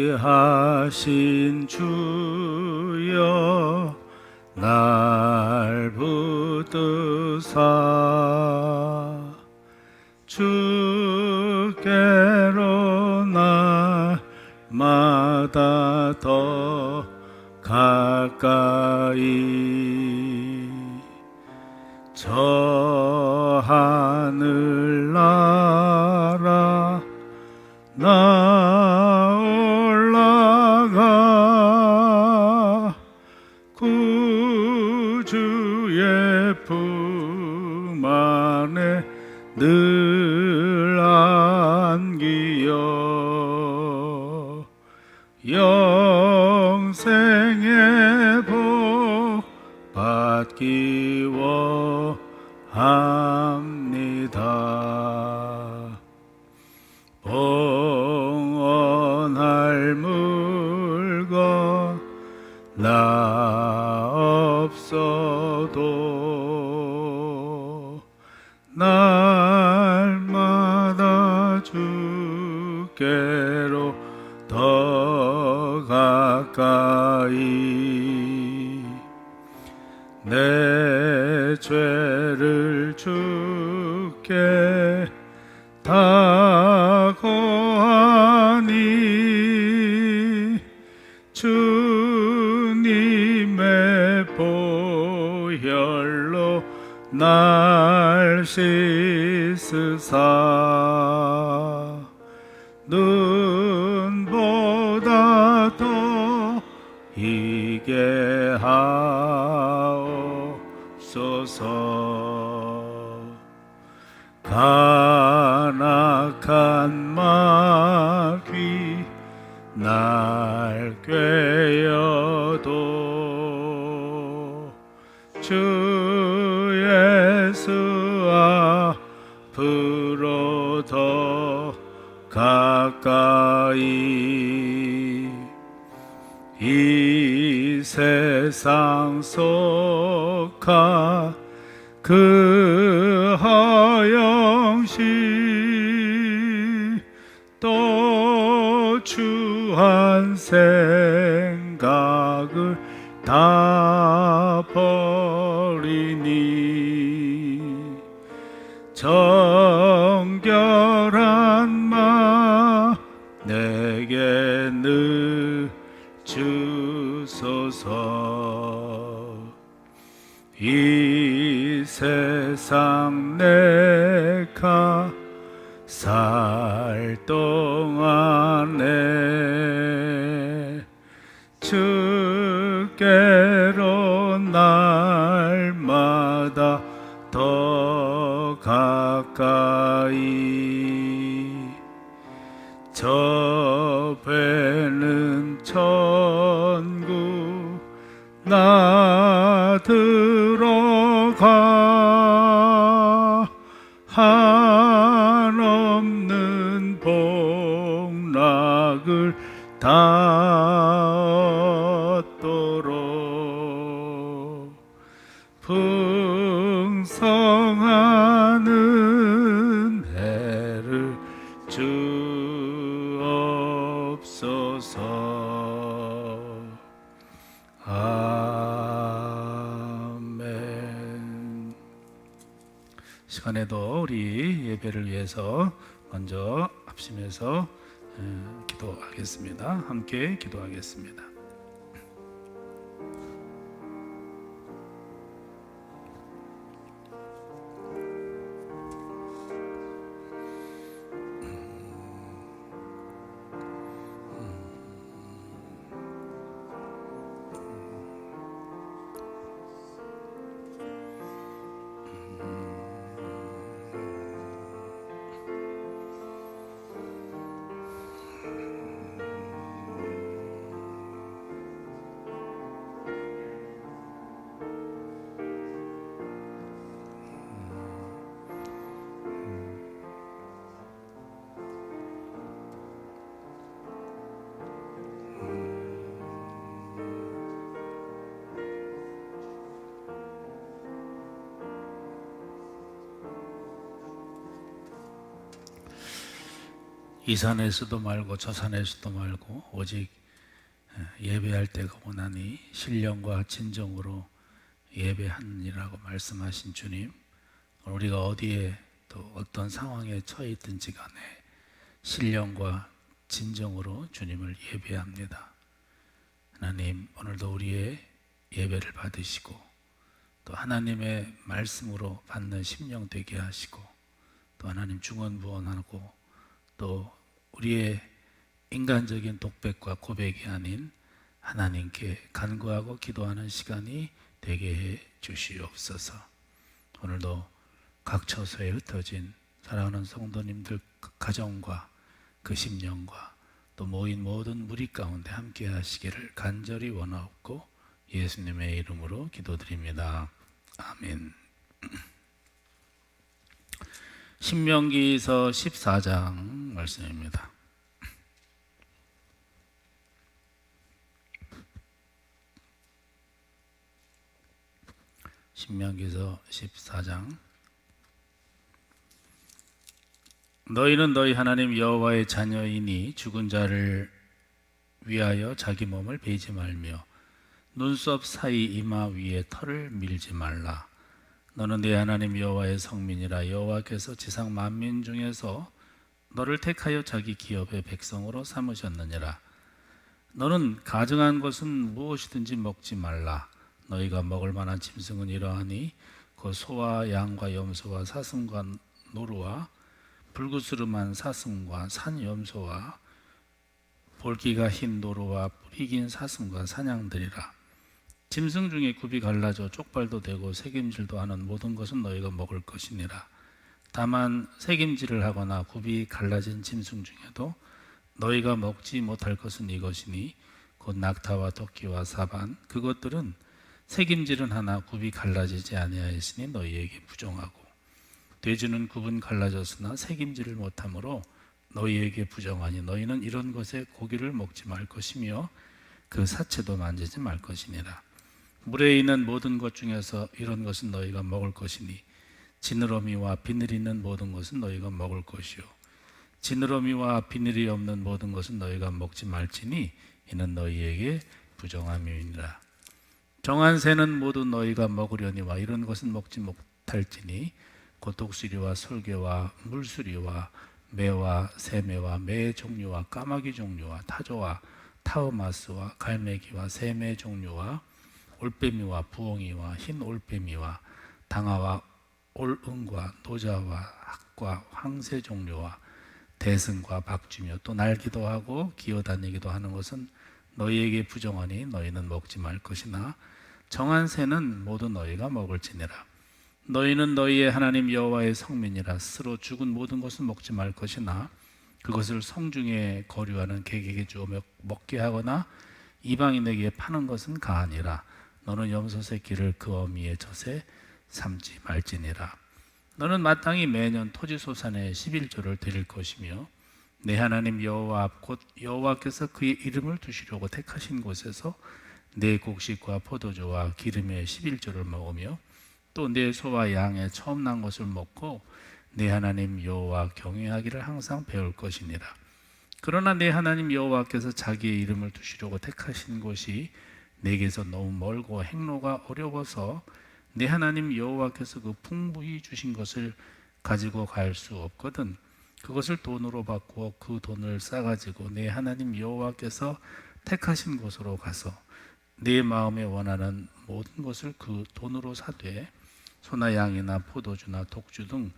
귀하신 주여 날 붙드사 주께로 날마다 더 가까이 저 하늘나라 나 올라가 구주의 품 안에 늘 안기어 영생의 복 받기 원합니다. 봉헌할 물건 나 없어도 날마다 주께로 더 가까이 내 죄를 주께 다 고하니 주님의 보혈로 날 씻으사 눈보다 더 희게 하옵소서. 간악한 마귀 날 꿰어도 주 예수 앞으로 더 가까이 이 세상 속한 그 허영시 또 추한 생각을 다 버리니 정결한 마 내게 늘 주소서. 이 세상 내가 살 동안에 주께로 날마다 더 가까이 저 배는 천국 나 들어가 한없는 복락을 다 얻도록 풍성한 은혜를 주옵소서. 아멘. 시간에도 우리 예배를 위해서 먼저 합심해서 기도하겠습니다. 함께 기도하겠습니다. 이 산에서도 말고 저 산에서도 말고 오직 예배할 때가 오나니 신령과 진정으로 예배하느니라고 말씀하신 주님, 우리가 어디에 또 어떤 상황에 처해 있든지 간에 신령과 진정으로 주님을 예배합니다. 하나님, 오늘도 우리의 예배를 받으시고 또 하나님의 말씀으로 받는 심령 되게 하시고 또 하나님 중언부언하고 또 우리의 인간적인 독백과 고백이 아닌 하나님께 간구하고 기도하는 시간이 되게 해 주시옵소서. 오늘도 각 처소에 흩어진 사랑하는 성도님들 가정과 그 심령과 또 모인 모든 무리 가운데 함께 하시기를 간절히 원하옵고 예수님의 이름으로 기도드립니다. 아멘. 신명기서 14장 말씀입니다. 신명기서 14장. 너희는 너희 하나님 여호와의 자녀이니 죽은 자를 위하여 자기 몸을 베지 말며 눈썹 사이 이마 위에 털을 밀지 말라. 너는 네 하나님 여호와의 성민이라. 여호와께서 지상 만민 중에서 너를 택하여 자기 기업의 백성으로 삼으셨느니라. 너는 가증한 것은 무엇이든지 먹지 말라. 너희가 먹을 만한 짐승은 이러하니 그 소와 양과 염소와 사슴과 노루와 불구스름한 사슴과 산염소와 볼기가 흰 노루와 뿌리 긴 사슴과 사냥들이라. 짐승 중에 굽이 갈라져 쪽발도 되고 새김질도 하는 모든 것은 너희가 먹을 것이니라. 다만 새김질을 하거나 굽이 갈라진 짐승 중에도 너희가 먹지 못할 것은 이것이니 곧 낙타와 토끼와 사반, 그것들은 새김질은 하나 굽이 갈라지지 아니하였으니 너희에게 부정하고 돼지는 굽은 갈라졌으나 새김질을 못하므로 너희에게 부정하니 너희는 이런 것에 고기를 먹지 말 것이며 그 사체도 만지지 말 것이니라. 물에 있는 모든 것 중에서 이런 것은 너희가 먹을 것이니 지느러미와 비늘이 있는 모든 것은 너희가 먹을 것이요 지느러미와 비늘이 없는 모든 것은 너희가 먹지 말지니 이는 너희에게 부정함이니라. 정한 새는 모두 너희가 먹으려니와 이런 것은 먹지 못할지니 곧 독수리와 솔개와 물수리와 매와 새매와 매 종류와 까마귀 종류와 타조와 타우마스와 갈매기와 새매 종류와 올빼미와 부엉이와 흰 올빼미와 당아와 올응과 노자와 학과 황새 종류와 대승과 박쥐며 또 날기도 하고 기어다니기도 하는 것은 너희에게 부정하니 너희는 먹지 말 것이나 정한 새는 모두 너희가 먹을지니라. 너희는 너희의 하나님 여호와의 성민이라. 스스로 죽은 모든 것은 먹지 말 것이나 그것을 성중에 거류하는 객에게 주어 먹게 하거나 이방인에게 파는 것은 가하니라. 너는 염소 새끼를 그 어미의 젖에 삼지 말지니라. 너는 마땅히 매년 토지소산의 11조를 드릴 것이며 내 하나님 여호와 앞 곧 여호와께서 그의 이름을 두시려고 택하신 곳에서 내 곡식과 포도주와 기름의 11조를 먹으며 또 내 소와 양의 처음 난 것을 먹고 내 하나님 여호와 경외하기를 항상 배울 것이니라. 그러나 내 하나님 여호와께서 자기의 이름을 두시려고 택하신 곳이 내게서 너무 멀고 행로가 어려워서 내 하나님 여호와께서 그 풍부히 주신 것을 가지고 갈 수 없거든 그것을 돈으로 바꾸어 그 돈을 싸가지고 내 하나님 여호와께서 택하신 곳으로 가서 내 마음에 원하는 모든 것을 그 돈으로 사되 소나 양이나 포도주나 독주 등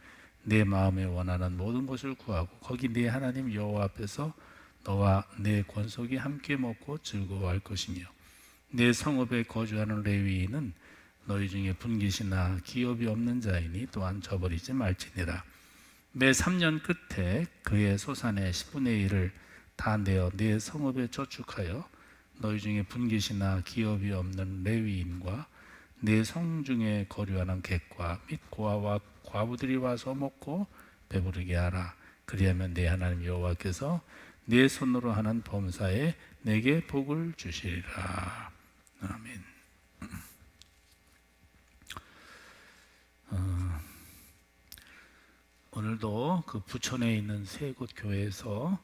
내 마음에 원하는 모든 것을 구하고 거기 내 하나님 여호와 앞에서 너와 내 권속이 함께 먹고 즐거워할 것이며 내 성읍에 거주하는 레위인은 너희 중에 분깃이나 기업이 없는 자이니 또한 저버리지 말지니라. 매 3년 끝에 그의 소산의 10분의 1을 다 내어 내 성읍에 저축하여 너희 중에 분깃이나 기업이 없는 레위인과 내 성중에 거류하는 객과 및 고아와 과부들이 와서 먹고 배부르게 하라. 그리하면 내 하나님 여호와께서 내 손으로 하는 범사에 내게 복을 주시리라. 아멘. 오늘 오늘도 그 부천에 있는 세 곳 교회에서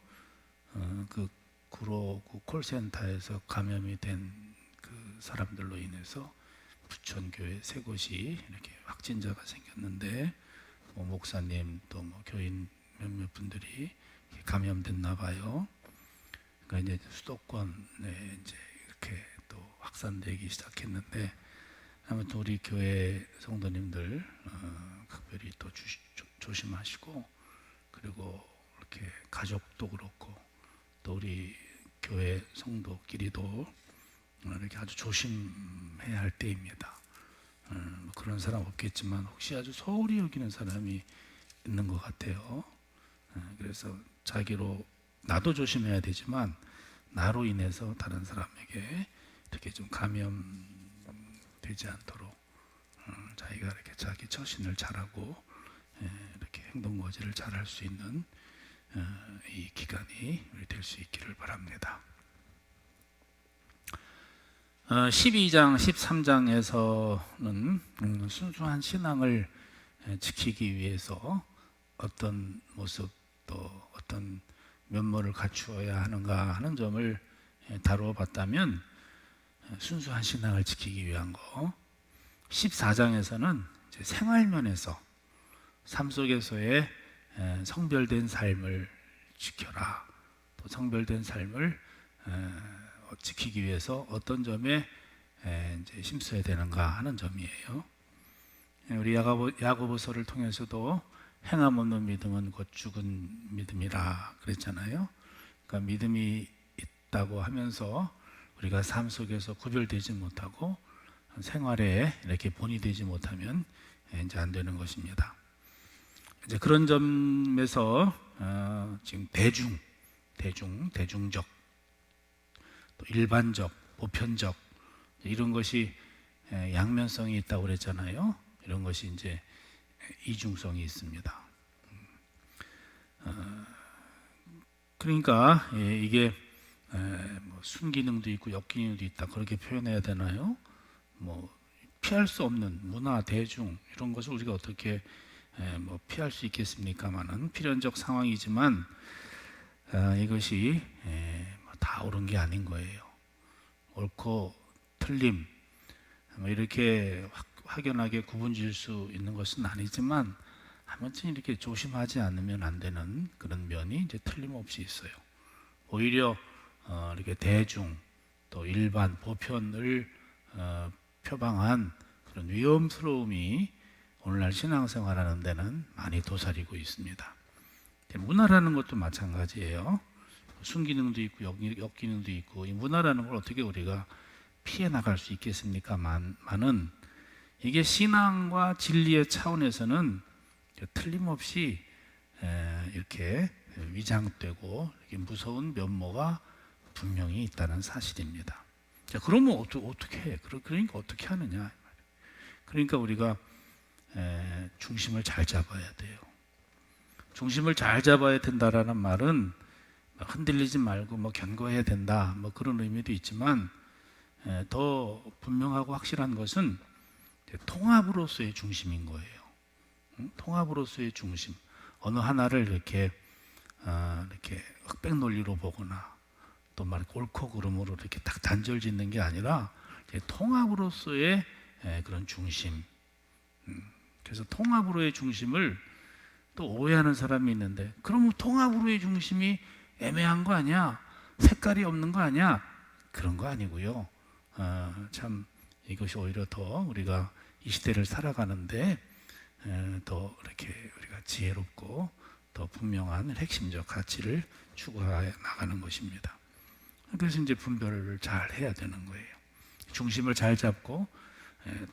그 구로구 콜센터에서 감염이 된 그 사람들로 인해서 부천 교회 세 곳이 이렇게 확진자가 생겼는데 목사님 또 교인 몇몇 분들이 감염됐나 봐요. 그러니까 이제 수도권에 이제 이렇게 또 확산되기 시작했는데 아무튼 우리 교회 성도님들 각별히 또 조심하시고 그리고 이렇게 가족도 그렇고 또 우리 교회 성도끼리도 이렇게 아주 조심해야 할 때입니다. 그런 사람 없겠지만 혹시 아주 소홀히 여기는 사람이 있는 것 같아요. 그래서 자기로 나도 조심해야 되지만 나로 인해서 다른 사람에게 이렇게 좀 감염되지 않도록 자기가 이렇게 자기 처신을 잘하고 이렇게 행동 거지를 잘할 수 있는 이 기간이 될 수 있기를 바랍니다. 12장, 13장에서는 순수한 신앙을 지키기 위해서 어떤 모습 또 어떤 면모를 갖추어야 하는가 하는 점을 다루어 봤다면 순수한 신앙을 지키기 위한 거 14장에서는 이제 생활면에서 삶 속에서의 성별된 삶을 지켜라. 또 성별된 삶을 지키기 위해서 어떤 점에 이제 힘써야 되는가 하는 점이에요. 우리 야고보서를 통해서도 행함 없는 믿음은 곧 죽은 믿음이라 그랬잖아요. 그러니까 믿음이 있다고 하면서 우리가 삶 속에서 구별되지 못하고 생활에 이렇게 본이 되지 못하면 이제 안 되는 것입니다. 이제 그런 점에서 지금 대중적, 또 일반적, 보편적 이런 것이 양면성이 있다고 그랬잖아요. 이런 것이 이제 이중성이 있습니다. 그러니까 이게 뭐 순기능도 있고 역기능도 있다 그렇게 표현해야 되나요? 뭐 피할 수 없는 문화, 대중 이런 것을 우리가 어떻게 뭐 피할 수 있겠습니까마는 필연적 상황이지만 이것이 다 옳은 게 아닌 거예요. 옳고 틀림 뭐 이렇게 확연하게 구분질 수 있는 것은 아니지만 아무튼 이렇게 조심하지 않으면 안 되는 그런 면이 이제 틀림없이 있어요. 오히려 이렇게 대중 또 일반 보편을 표방한 그런 위험스러움이 오늘날 신앙생활하는 데는 많이 도사리고 있습니다. 문화라는 것도 마찬가지예요. 순기능도 있고 역기능도 있고 이 문화라는 걸 어떻게 우리가 피해 나갈 수 있겠습니까만은 이게 신앙과 진리의 차원에서는 틀림없이 이렇게 위장되고 이렇게 무서운 면모가 분명히 있다는 사실입니다. 자, 그러면 어떻게 해? 그러니까 어떻게 하느냐? 그러니까 우리가 중심을 잘 잡아야 돼요. 중심을 잘 잡아야 된다라는 말은 흔들리지 말고 뭐 견고해야 된다 뭐 그런 의미도 있지만 더 분명하고 확실한 것은 통합으로서의 중심인 거예요. 통합으로서의 중심. 어느 하나를 이렇게 흑백 논리로 보거나 또 막 옳고 그름으로 이렇게 딱 단절 짓는 게 아니라 통합으로서의 그런 중심. 그래서 통합으로의 중심을 또 오해하는 사람이 있는데 그러면 통합으로의 중심이 애매한 거 아니야? 색깔이 없는 거 아니야? 그런 거 아니고요. 참 이것이 오히려 더 우리가 이 시대를 살아가는데 더 이렇게 우리가 지혜롭고 더 분명한 핵심적 가치를 추구해 나가는 것입니다. 그래서 이제 분별을 잘 해야 되는 거예요. 중심을 잘 잡고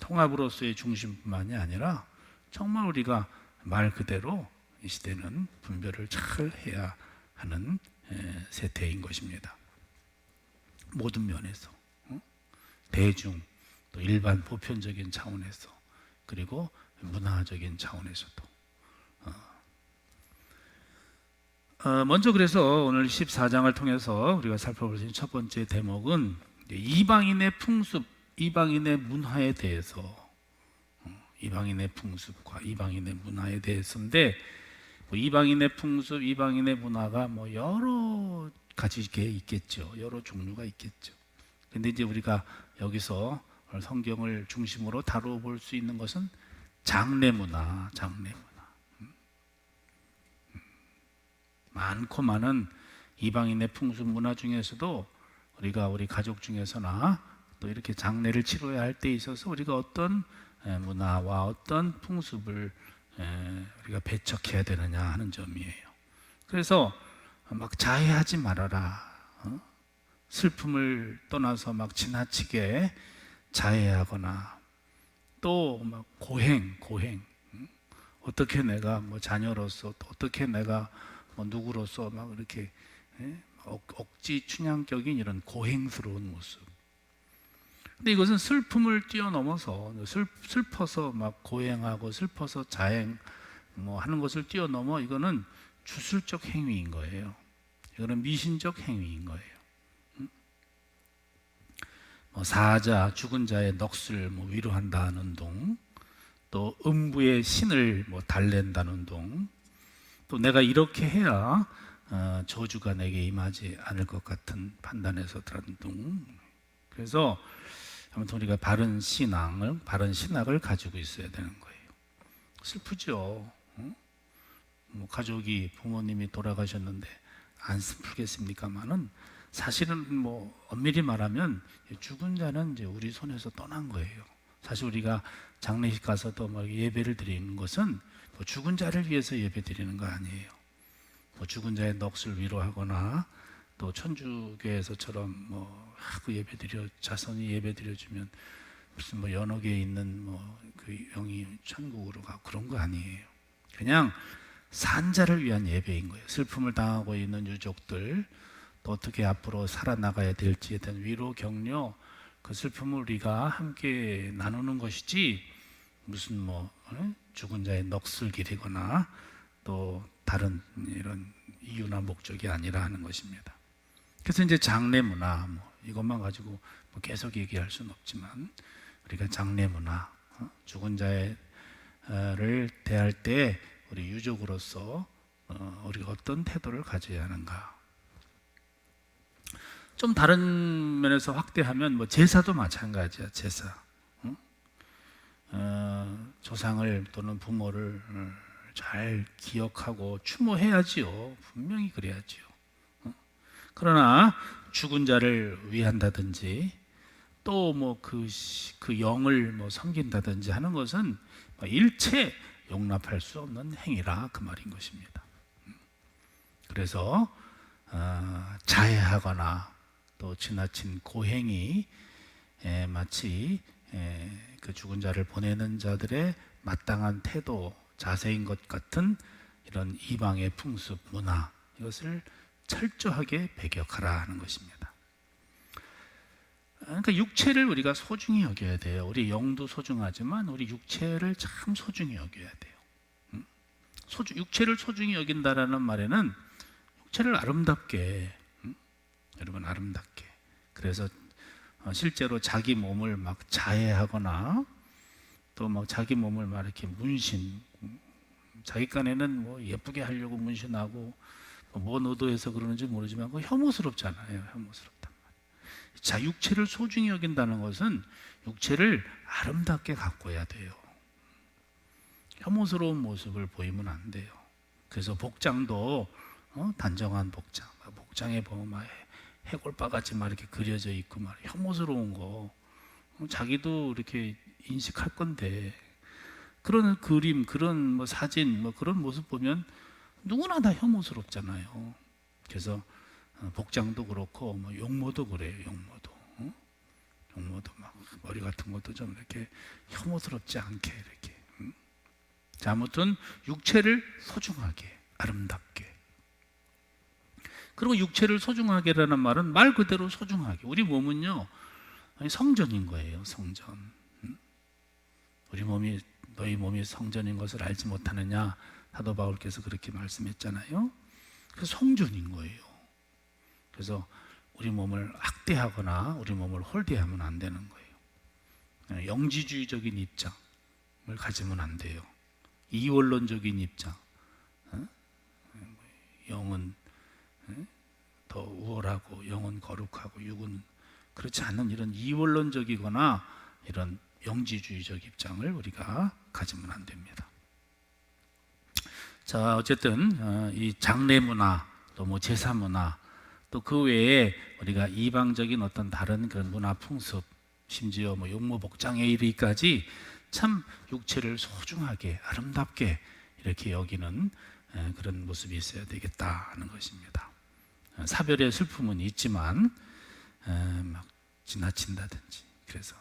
통합으로서의 중심뿐만이 아니라 정말 우리가 말 그대로 이 시대는 분별을 잘 해야 하는 세태인 것입니다. 모든 면에서 대중 또 일반 보편적인 차원에서 그리고 문화적인 차원에서도 먼저 그래서 오늘 14장을 통해서 우리가 살펴볼 수 있는 첫 번째 대목은 이방인의 풍습, 이방인의 문화에 대해서 이방인의 풍습과 이방인의 문화에 대해서인데 뭐 이방인의 풍습, 이방인의 문화가 뭐 여러 가지 게 있겠죠. 여러 종류가 있겠죠. 근데 이제 우리가 여기서 성경을 중심으로 다뤄볼 수 있는 것은 장례 문화, 장례 문화. 많고 많은 이방인의 풍습 문화 중에서도 우리가 우리 가족 중에서나 또 이렇게 장례를 치러야 할 때 있어서 우리가 어떤 문화와 어떤 풍습을 우리가 배척해야 되느냐 하는 점이에요. 그래서 막 자해하지 말아라. 슬픔을 떠나서 막 지나치게 자해하거나 또 막 고행. 어떻게 내가 뭐 자녀로서 또 어떻게 내가 뭐 누구로서 막 이렇게 억지 춘향격인 이런 고행스러운 모습. 근데 이것은 슬픔을 뛰어넘어서 슬퍼서 막 고행하고 슬퍼서 자행 뭐 하는 것을 뛰어넘어 이거는 주술적 행위인 거예요. 이거는 미신적 행위인 거예요. 뭐 사자, 죽은 자의 넋을 뭐 위로한다는 동, 또 음부의 신을 뭐 달랜다는 동, 또 내가 이렇게 해야 저주가 내게 임하지 않을 것 같은 판단에서 들은 동. 그래서 아무튼 우리가 바른 신학을 가지고 있어야 되는 거예요. 슬프죠. 뭐 가족이 부모님이 돌아가셨는데 안 슬프겠습니까만은 사실은 뭐 엄밀히 말하면 죽은 자는 이제 우리 손에서 떠난 거예요. 사실 우리가 장례식 가서도 막 예배를 드리는 것은 뭐 죽은 자를 위해서 예배 드리는 거 아니에요. 뭐 죽은 자의 넋을 위로하거나 또 천주교에서처럼 뭐 그 예배 드려 자손이 예배 드려주면 무슨 뭐 연옥에 있는 뭐 그 영이 천국으로 가고 그런 거 아니에요. 그냥 산자를 위한 예배인 거예요. 슬픔을 당하고 있는 유족들 또 어떻게 앞으로 살아나가야 될지에 대한 위로 격려 그 슬픔을 우리가 함께 나누는 것이지 무슨 뭐 죽은 자의 넋을 기리거나 또 다른 이런 이유나 목적이 아니라 하는 것입니다. 그래서 이제 장례 문화 뭐 이것만 가지고 뭐 계속 얘기할 수는 없지만 우리가 장례 문화 죽은 자를 대할 때 우리 유족으로서 우리가 어떤 태도를 가져야 하는가. 좀 다른 면에서 확대하면 뭐 제사도 마찬가지야. 제사 조상을 또는 부모를 잘 기억하고 추모해야지요. 분명히 그래야지요. 그러나 죽은 자를 위한다든지 또 뭐 그 영을 뭐 섬긴다든지 하는 것은 일체 용납할 수 없는 행위라 그 말인 것입니다. 그래서 자해하거나 또 지나친 고행이 마치 그 죽은 자를 보내는 자들의 마땅한 태도, 자세인 것 같은 이런 이방의 풍습, 문화 이것을 철저하게 배격하라 하는 것입니다. 그러니까 육체를 우리가 소중히 여겨야 돼요. 우리 영도 소중하지만 우리 육체를 참 소중히 여겨야 돼요. 육체를 소중히 여긴다라는 말에는 육체를 아름답게, 여러분 아름답게. 그래서 실제로 자기 몸을 막 자해하거나 또 막 자기 몸을 막 이렇게 문신, 자기 간에는 뭐 예쁘게 하려고 문신하고 뭔 의도해서 그러는지 모르지만 그거 혐오스럽잖아요. 혐오스럽단 말이에요. 자, 육체를 소중히 여긴다는 것은 육체를 아름답게 가꿔야 돼요. 혐오스러운 모습을 보이면 안 돼요. 그래서 복장도 단정한 복장에 보면 막 해골바같이 막 이렇게 그려져 있고 막 혐오스러운 거 자기도 이렇게 인식할 건데 그런 그림, 그런 뭐 사진, 뭐 그런 모습 보면 누구나 다 혐오스럽잖아요. 그래서 복장도 그렇고 뭐 용모도 그래요. 용모도 막 머리 같은 것도 좀 이렇게 혐오스럽지 않게 이렇게. 자, 아무튼 육체를 소중하게, 아름답게. 그리고 육체를 소중하게라는 말은 말 그대로 소중하게. 우리 몸은요 성전인 거예요. 성전. 너희 몸이 성전인 것을 알지 못하느냐 사도 바울께서 그렇게 말씀했잖아요. 그래서 성전인 거예요. 그래서 우리 몸을 학대하거나 우리 몸을 홀대하면 안 되는 거예요. 영지주의적인 입장을 가지면 안 돼요. 이원론적인 입장, 영은 더 우월하고 영은 거룩하고 육은 그렇지 않은 이런 이원론적이거나 이런 영지주의적 입장을 우리가 가지면 안 됩니다. 자, 어쨌든 이 장례 문화, 또 뭐 제사 문화, 또 그 외에 우리가 이방적인 어떤 다른 그런 문화 풍습, 심지어 뭐 용모 복장에 이르기까지 참 육체를 소중하게 아름답게 이렇게 여기는 그런 모습이 있어야 되겠다 하는 것입니다. 사별의 슬픔은 있지만 막 지나친다든지 그래서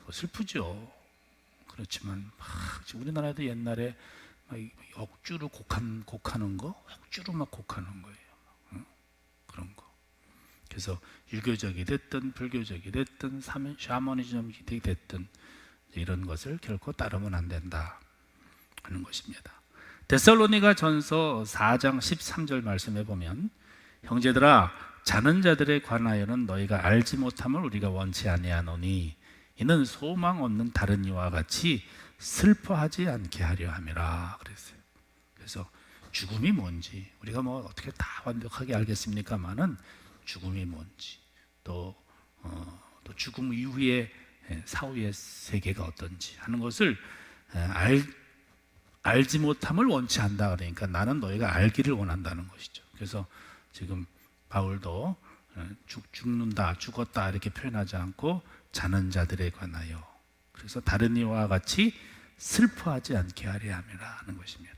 뭐 슬프죠. 그렇지만 막 우리나라도 옛날에 막 억지로 곡하는 거, 억지로 막 곡하는 거예요. 그런 거. 그래서 유교적이 됐든 불교적이 됐든 샤머니즘이 됐든 이런 것을 결코 따르면 안 된다 하는 것입니다. 데살로니가 전서 4장 13절 말씀에 보면 형제들아 자는 자들에 관하여는 너희가 알지 못함을 우리가 원치 아니하노니 이는 소망 없는 다른 이와 같이 슬퍼하지 않게 하려 함이라 그랬어요. 그래서 죽음이 뭔지 우리가 뭐 어떻게 다 완벽하게 알겠습니까마는 죽음이 뭔지 또 죽음 이후에 사후의 세계가 어떤지 하는 것을 알지 못함을 원치 않다. 그러니까 나는 너희가 알기를 원한다는 것이죠. 그래서 지금 바울도 죽는다, 죽었다 이렇게 표현하지 않고 자는 자들에 관하여 그래서 다른 이와 같이 슬퍼하지 않게 하려 함이라 하는 것입니다.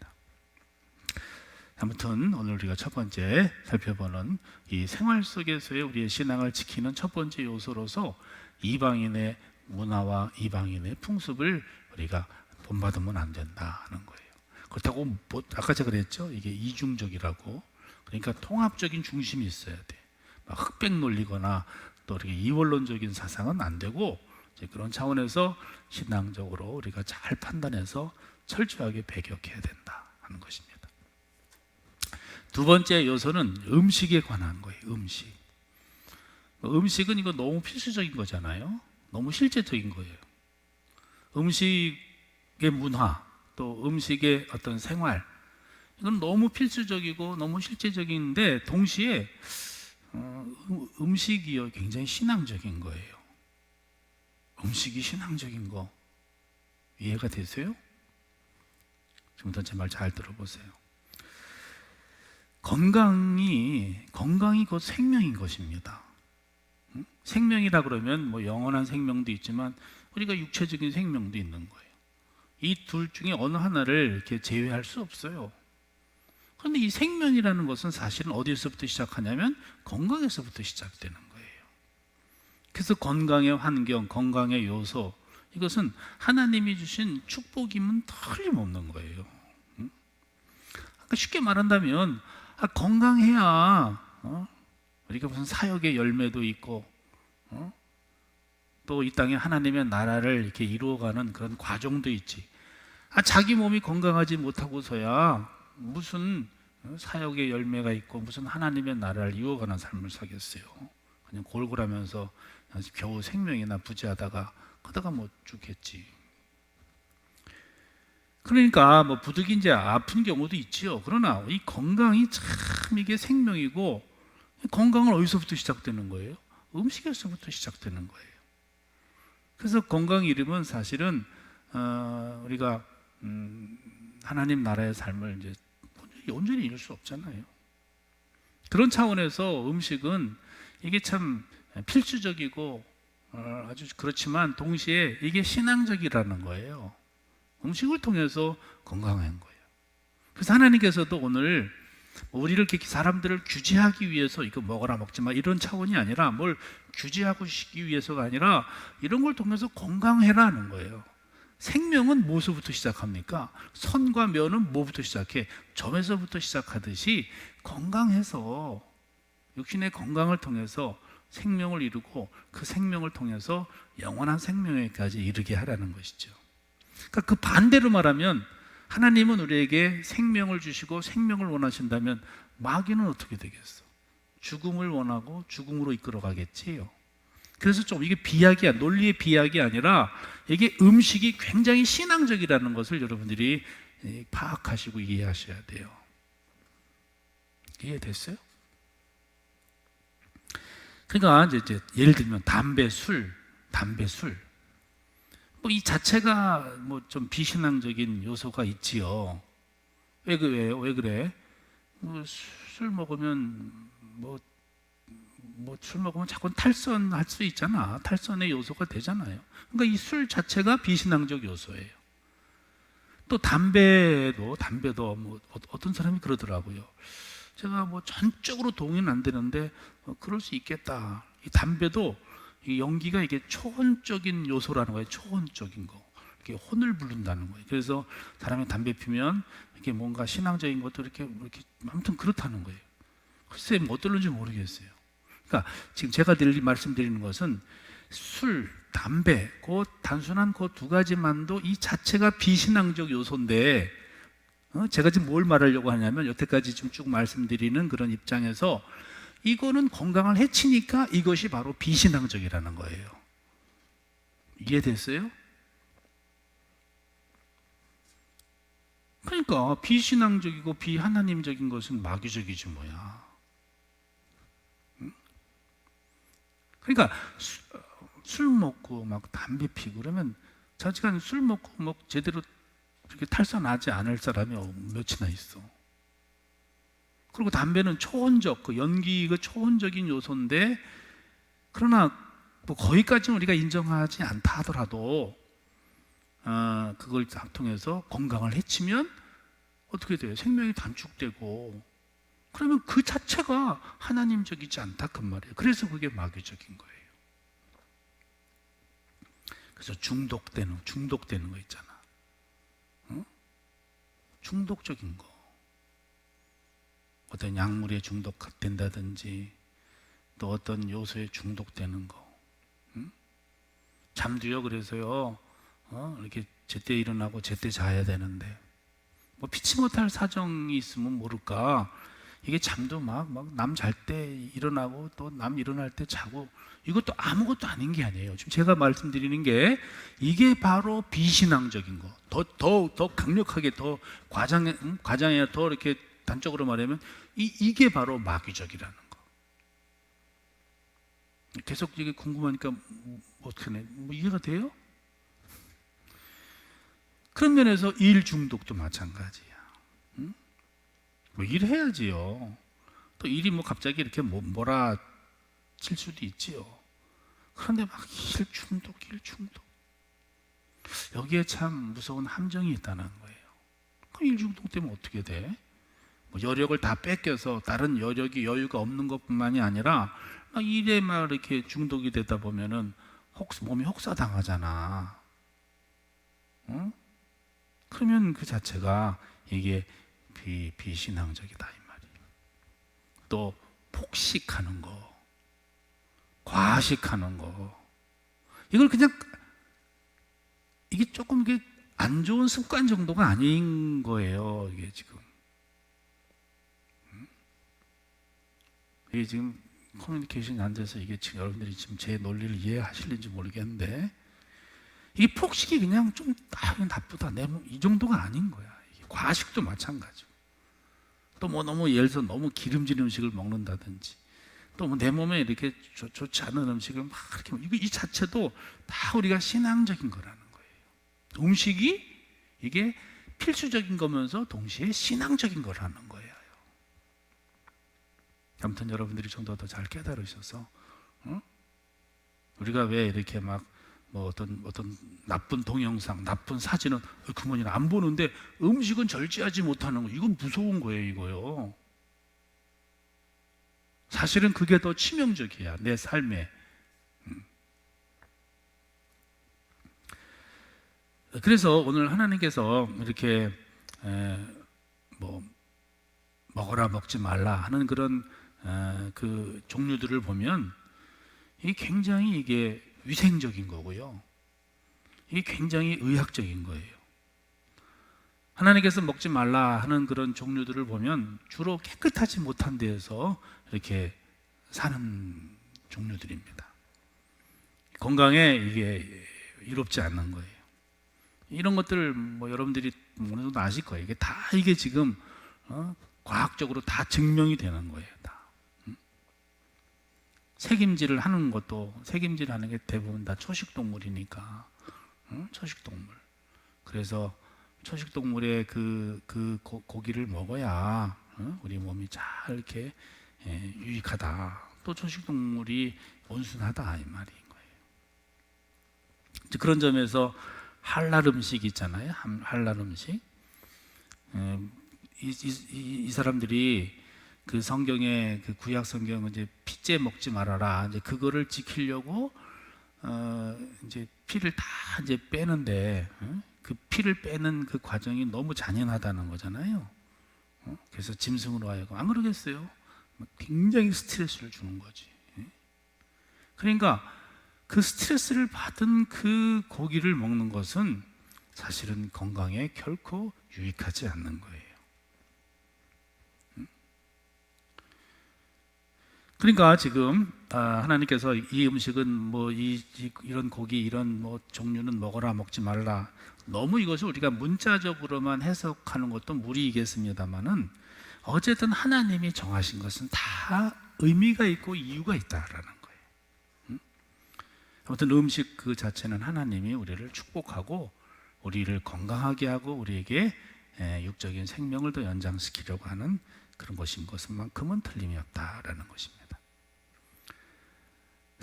아무튼 오늘 우리가 첫 번째 살펴보는 이 생활 속에서의 우리의 신앙을 지키는 첫 번째 요소로서 이방인의 문화와 이방인의 풍습을 우리가 본받으면 안 된다 하는 거예요. 그렇다고 뭐 아까 제가 그랬죠. 이게 이중적이라고. 그러니까 통합적인 중심이 있어야 돼. 막 흑백 논리거나 또 이렇게 이원론적인 사상은 안 되고 이제 그런 차원에서 신앙적으로 우리가 잘 판단해서 철저하게 배격해야 된다 하는 것입니다. 두 번째 요소는 음식에 관한 거예요. 음식. 음식은 이거 너무 필수적인 거잖아요. 너무 실제적인 거예요. 음식의 문화, 또 음식의 어떤 생활, 이건 너무 필수적이고 너무 실제적인데 동시에 음식이요 굉장히 신앙적인 거예요. 음식이 신앙적인 거 이해가 되세요? 지금부터 제 말 잘 들어보세요. 건강이 곧 생명인 것입니다. 생명이라 그러면 뭐 영원한 생명도 있지만 우리가 육체적인 생명도 있는 거예요. 이 둘 중에 어느 하나를 이렇게 제외할 수 없어요. 그런데 이 생명이라는 것은 사실은 어디서부터 시작하냐면 건강에서부터 시작되는 거예요. 그래서 건강의 환경, 건강의 요소 이것은 하나님이 주신 축복임은 틀림없는 거예요. 그러니까 쉽게 말한다면 건강해야 우리가 무슨 사역의 열매도 있고 또 이 땅에 하나님의 나라를 이렇게 이루어가는 그런 과정도 있지. 자기 몸이 건강하지 못하고서야 무슨 사역의 열매가 있고 무슨 하나님의 나라를 이루어가는 삶을 살겠어요. 그냥 골골하면서 겨우 생명이나 부지하다가 그러다가 못 죽겠지. 그러니까 뭐 부득이 아픈 경우도 있지요. 그러나 이 건강이 참 이게 생명이고 건강은 어디서부터 시작되는 거예요? 음식에서부터 시작되는 거예요. 그래서 건강 이름은 사실은 우리가 하나님 나라의 삶을 이제 온전히 이룰 수 없잖아요. 그런 차원에서 음식은 이게 참 필수적이고 아주 그렇지만 동시에 이게 신앙적이라는 거예요. 음식을 통해서 건강한 거예요. 그래서 하나님께서도 오늘 우리를 이렇게 사람들을 규제하기 위해서 이거 먹어라 먹지 마 이런 차원이 아니라 뭘 규제하고 싶기 위해서가 아니라 이런 걸 통해서 건강해라는 거예요. 생명은 무엇부터 시작합니까? 선과 면은 뭐부터 시작해? 점에서부터 시작하듯이 건강해서 육신의 건강을 통해서 생명을 이루고 그 생명을 통해서 영원한 생명에까지 이르게 하라는 것이죠. 그러니까 그 반대로 말하면 하나님은 우리에게 생명을 주시고 생명을 원하신다면 마귀는 어떻게 되겠어? 죽음을 원하고 죽음으로 이끌어 가겠지요. 그래서 좀 이게 비약이야, 논리의 비약이 아니라 이게 음식이 굉장히 신앙적이라는 것을 여러분들이 파악하시고 이해하셔야 돼요. 이해됐어요? 그러니까 이제 예를 들면 담배, 술, 뭐 이 자체가 뭐 좀 비신앙적인 요소가 있지요. 왜 그래? 술 먹으면 술 먹으면 자꾸 탈선할 수 있잖아. 탈선의 요소가 되잖아요. 그러니까 이 술 자체가 비신앙적 요소예요. 또 담배도 뭐 어떤 사람이 그러더라고요. 제가 뭐 전적으로 동의는 안 되는데 그럴 수 있겠다. 이 담배도 이 연기가 이게 초혼적인 요소라는 거예요. 초혼적인 거. 이렇게 혼을 부른다는 거예요. 그래서 사람이 담배 피면 이렇게 뭔가 신앙적인 것도 이렇게 아무튼 그렇다는 거예요. 글쎄 뭐 어떨는지 모르겠어요. 그러니까 지금 제가 말씀드리는 것은 술, 담배, 그 단순한 그 두 가지만도 이 자체가 비신앙적 요소인데, 제가 지금 뭘 말하려고 하냐면 여태까지 지금 쭉 말씀드리는 그런 입장에서 이거는 건강을 해치니까 이것이 바로 비신앙적이라는 거예요. 이해됐어요? 그러니까 비신앙적이고 비하나님적인 것은 마귀적이지 뭐야. 그러니까 술 먹고 막 담배 피고 그러면 자칫한 술 먹고 뭐 제대로 이렇게 탈선하지 않을 사람이 몇이나 있어. 그리고 담배는 초혼적, 그 연기 그 초혼적인 요소인데, 그러나 뭐 거기까지는 우리가 인정하지 않다 하더라도 그걸 통해서 건강을 해치면 어떻게 돼요? 생명이 단축되고, 그러면 그 자체가 하나님적이지 않다 그 말이에요. 그래서 그게 마귀적인 거예요. 그래서 중독되는 거 있잖아. 중독적인 거. 어떤 약물에 중독된다든지 또 어떤 요소에 중독되는 거. 잠도요. 그래서요. 이렇게 제때 일어나고 제때 자야 되는데 뭐 피치 못할 사정이 있으면 모를까. 이게 잠도 막 남 잘 때 일어나고 또 남 일어날 때 자고, 이것도 아무것도 아닌 게 아니에요. 지금 제가 말씀드리는 게 이게 바로 비신앙적인 거. 더 강력하게 더 과장해 더 이렇게 단적으로 말하면 이게 바로 마귀적이라는 거. 계속 이게 궁금하니까 어떻게 해? 뭐 이해가 돼요? 그런 면에서 일 중독도 마찬가지야. 뭐 일해야지요. 또 일이 뭐 갑자기 이렇게 몰아 칠 수도 있지요. 그런데 막 일 중독. 여기에 참 무서운 함정이 있다는 거예요. 그 일 중독 때문에 어떻게 돼? 뭐 여력을 다 뺏겨서 다른 여유가 없는 것뿐만이 아니라 막 일에 막 이렇게 중독이 되다 보면은 몸이 혹사당하잖아. 응? 그러면 그 자체가 이게 비신앙적이다 이 말이에요. 또 폭식하는 거, 과식하는 거, 이걸 그냥 이게 조금 이게 안 좋은 습관 정도가 아닌 거예요. 이게 지금 이게 지금 커뮤니케이션이 안 돼서 이게 지금 여러분들이 지금 제 논리를 이해하실는지 모르겠는데, 이게 폭식이 그냥 좀 나쁘다 이 정도가 아닌 거야. 이게 과식도 마찬가지고, 또 뭐 너무 예를 들어서 너무 기름진 음식을 먹는다든지, 또 뭐 내 몸에 이렇게 좋지 않은 음식을 막 이렇게 이 자체도 다 우리가 신앙적인 거라는 거예요. 음식이 이게 필수적인 거면서 동시에 신앙적인 거라는 거예요. 아무튼 여러분들이 좀 더 잘 깨달으셔서 우리가 왜 이렇게 막 뭐 어떤 나쁜 동영상, 나쁜 사진은 그만이나 안 보는데 음식은 절제하지 못하는 거, 이건 무서운 거예요. 이거요. 사실은 그게 더 치명적이야 내 삶에. 그래서 오늘 하나님께서 이렇게 뭐 먹어라 먹지 말라 하는 그런 그 종류들을 보면 이게 굉장히 이게 위생적인 거고요. 이게 굉장히 의학적인 거예요. 하나님께서 먹지 말라 하는 그런 종류들을 보면 주로 깨끗하지 못한 데에서 이렇게 사는 종류들입니다. 건강에 이게 이롭지 않는 거예요. 이런 것들 뭐 여러분들이 어느 정도 아실 거예요. 이게 다 이게 지금 과학적으로 다 증명이 되는 거예요. 다. 색임질을 하는 것도, 색임질 하는 게 대부분 다 초식동물이니까. 초식동물. 그래서 초식동물의 고기를 먹어야 우리 몸이 잘 이렇게 유익하다. 또 초식동물이 온순하다 이 말인 거예요. 그런 점에서 할랄 음식 있잖아요. 할랄 음식. 이 사람들이 그 성경에, 그 구약 성경은 이제 피째 먹지 말아라. 이제 그거를 지키려고 이제 피를 다 이제 빼는데, 그 피를 빼는 그 과정이 너무 잔인하다는 거잖아요. 그래서 짐승으로 하여금 안 그러겠어요? 굉장히 스트레스를 주는 거지. 그러니까 그 스트레스를 받은 그 고기를 먹는 것은 사실은 건강에 결코 유익하지 않는 거예요. 그러니까 지금 하나님께서 이 음식은 뭐 이런 고기, 이런 뭐 종류는 먹어라, 먹지 말라, 너무 이것을 우리가 문자적으로만 해석하는 것도 무리이겠습니다만은 어쨌든 하나님이 정하신 것은 다 의미가 있고 이유가 있다라는 거예요. 아무튼 음식 그 자체는 하나님이 우리를 축복하고 우리를 건강하게 하고 우리에게 육적인 생명을 더 연장시키려고 하는 그런 것인 것만큼은 틀림이 없다라는 것입니다.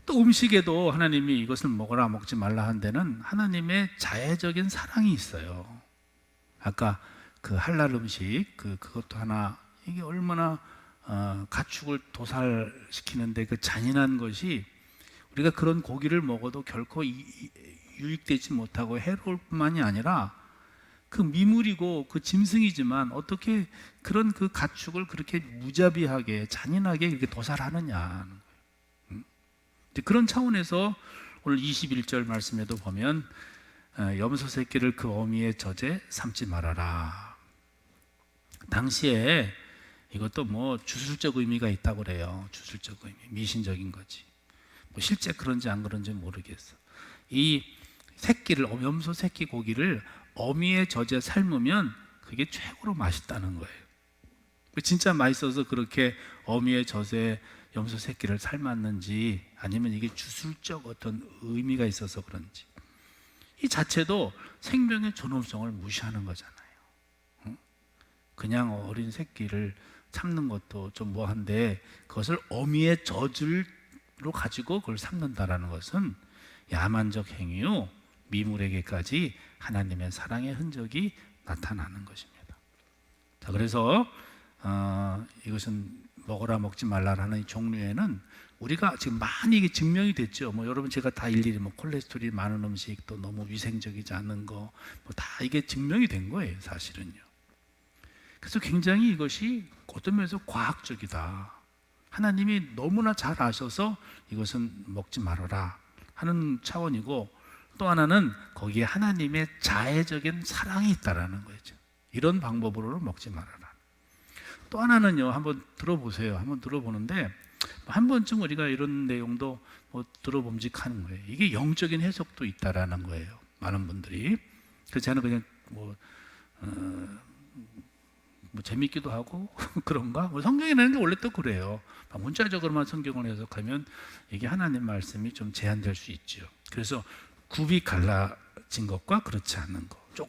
또 음식에도 하나님이 이것을 먹어라, 먹지 말라 한 데는 하나님의 자애적인 사랑이 있어요. 아까 그 할랄 음식, 그것도 하나, 이게 얼마나 가축을 도살시키는데 그 잔인한 것이, 우리가 그런 고기를 먹어도 결코 유익되지 못하고 해로울 뿐만이 아니라 그 미물이고 그 짐승이지만 어떻게 그런 그 가축을 그렇게 무자비하게 잔인하게 이렇게 도살하느냐. 그런 차원에서 오늘 21절 말씀에도 보면 염소 새끼를 그 어미의 젖에 삼지 말아라. 당시에 이것도 뭐 주술적 의미가 있다고 그래요. 주술적 의미, 미신적인 거지. 뭐 실제 그런지 안 그런지 모르겠어. 이 새끼를, 염소 새끼 고기를 어미의 젖에 삶으면 그게 최고로 맛있다는 거예요. 진짜 맛있어서 그렇게 어미의 젖에 염소 새끼를 삶았는지, 아니면 이게 주술적 어떤 의미가 있어서 그런지, 이 자체도 생명의 존엄성을 무시하는 거잖아요. 그냥 어린 새끼를 삶는 것도 좀 뭐한데 그것을 어미의 젖으로 가지고 그걸 삶는다라는 것은 야만적 행위요, 미물에게까지 하나님의 사랑의 흔적이 나타나는 것입니다. 자, 그래서 이것은 먹어라, 먹지 말라라는 이 종류에는 우리가 지금 많이 이게 증명이 됐죠. 뭐 여러분, 제가 다 일일이 뭐 콜레스테롤이 많은 음식, 또 너무 위생적이지 않은 거, 뭐 다 이게 증명이 된 거예요, 사실은요. 그래서 굉장히 이것이 어떤 면에서 과학적이다. 하나님이 너무나 잘 아셔서 이것은 먹지 말아라 하는 차원이고, 또 하나는 거기에 하나님의 자애적인 사랑이 있다라는 거죠. 이런 방법으로는 먹지 말아라. 또 하나는요, 한번 들어보세요. 한번 들어보는데 한 번쯤 우리가 이런 내용도 뭐 들어봄직하는 거예요. 이게 영적인 해석도 있다라는 거예요. 많은 분들이. 그래서 저는 그냥 뭐 재밌기도 하고 그런가? 뭐 성경이라는 게 원래 또 그래요. 문자적으로만 성경을 해석하면 이게 하나님 말씀이 좀 제한될 수 있죠. 그래서 굽이 갈라진 것과 그렇지 않은 것,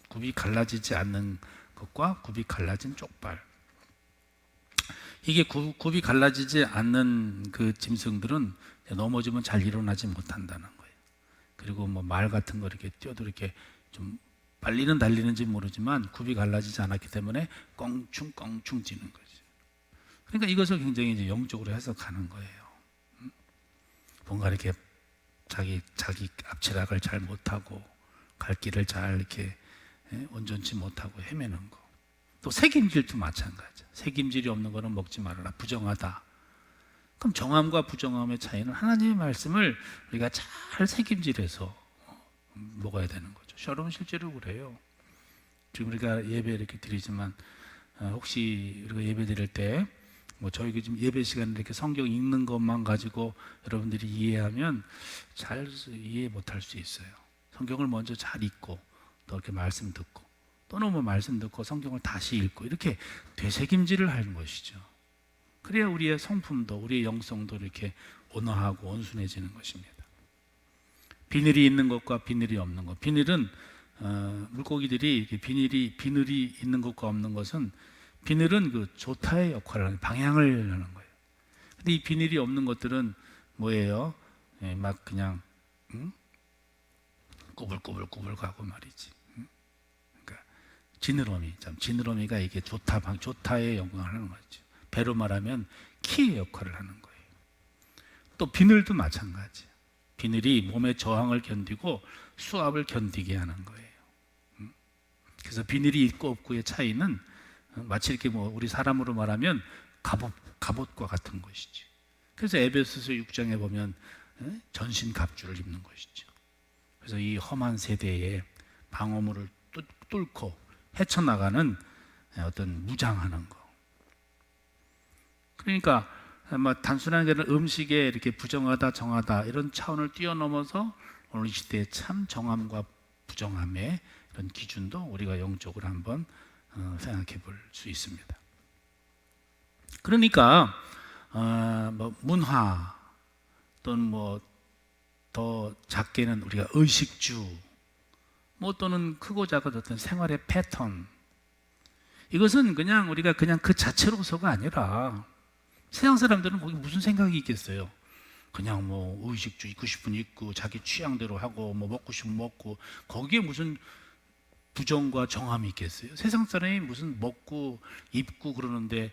굽이 갈라지지 않는 것과 굽이 갈라진 쪽발. 이게 굽이 갈라지지 않는 그 짐승들은 넘어지면 잘 일어나지 못한다는 거예요. 그리고 뭐 말 같은 거 이렇게 뛰어도 이렇게 좀 빨리는 달리는지 모르지만 굽이 갈라지지 않았기 때문에 껑충껑충 지는 거죠. 그러니까 이것을 굉장히 이제 영적으로 해석하는 거예요. 뭔가 이렇게 자기 앞치락을 잘 못하고 갈 길을 잘 이렇게 온전치 못하고 헤매는 거. 또 색임질도 마찬가지야. 색임질이 없는 거는 먹지 말아라. 부정하다. 그럼 정함과 부정함의 차이는 하나님의 말씀을 우리가 잘 색임질해서 먹어야 되는 거죠. 여러분, 실제로 그래요. 지금 우리가 예배 이렇게 드리지만 혹시 우리가 예배 드릴 때 뭐 저희 지금 예배 시간에 이렇게 성경 읽는 것만 가지고 여러분들이 이해하면 잘 이해 못할 수 있어요. 성경을 먼저 잘 읽고 또 이렇게 말씀 듣고 또는 뭐 말씀 듣고 성경을 다시 읽고 이렇게 되새김질을 하는 것이죠. 그래야 우리의 성품도 우리의 영성도 이렇게 온화하고 온순해지는 것입니다. 비늘이 있는 것과 비늘이 없는 것. 비늘은 물고기들이 비늘이 있는 것과 없는 것은 비늘은 그 조타의 역할을 하는 방향을 하는 거예요. 근데 이 비늘이 없는 것들은 뭐예요? 막 그냥 꾸불꾸불 가고 말이지. 그러니까 지느러미가 이게 조타의 역할을 하는 거죠. 배로 말하면 키의 역할을 하는 거예요. 또 비늘도 마찬가지. 비늘이 몸의 저항을 견디고 수압을 견디게 하는 거예요. 그래서 비늘이 있고 없고의 차이는 마치 이렇게 뭐 우리 사람으로 말하면 갑옷과 같은 것이지. 그래서 에베소서 6장에 보면 전신 갑주를 입는 것이죠. 그래서 이 험한 세대에 방어물을 뚫고 헤쳐나가는 어떤 무장하는 거. 그러니까 단순하게 음식에 이렇게 부정하다 정하다 이런 차원을 뛰어넘어서 오늘 이 시대의 참 정함과 부정함의 이런 기준도 우리가 영적으로 한번 생각해 볼 수 있습니다. 그러니까 뭐 문화 또는 뭐 더 작게는 우리가 의식주 뭐 또는 크고 작은 어떤 생활의 패턴, 이것은 그냥 우리가 그냥 그 자체로서가 아니라 세상 사람들은 거기 무슨 생각이 있겠어요? 그냥 뭐 의식주 입고 싶은 입고 자기 취향대로 하고 뭐 먹고 싶으면 먹고 거기에 무슨 부정과 정함이 있겠어요? 세상 사람이 무슨 먹고 입고 그러는데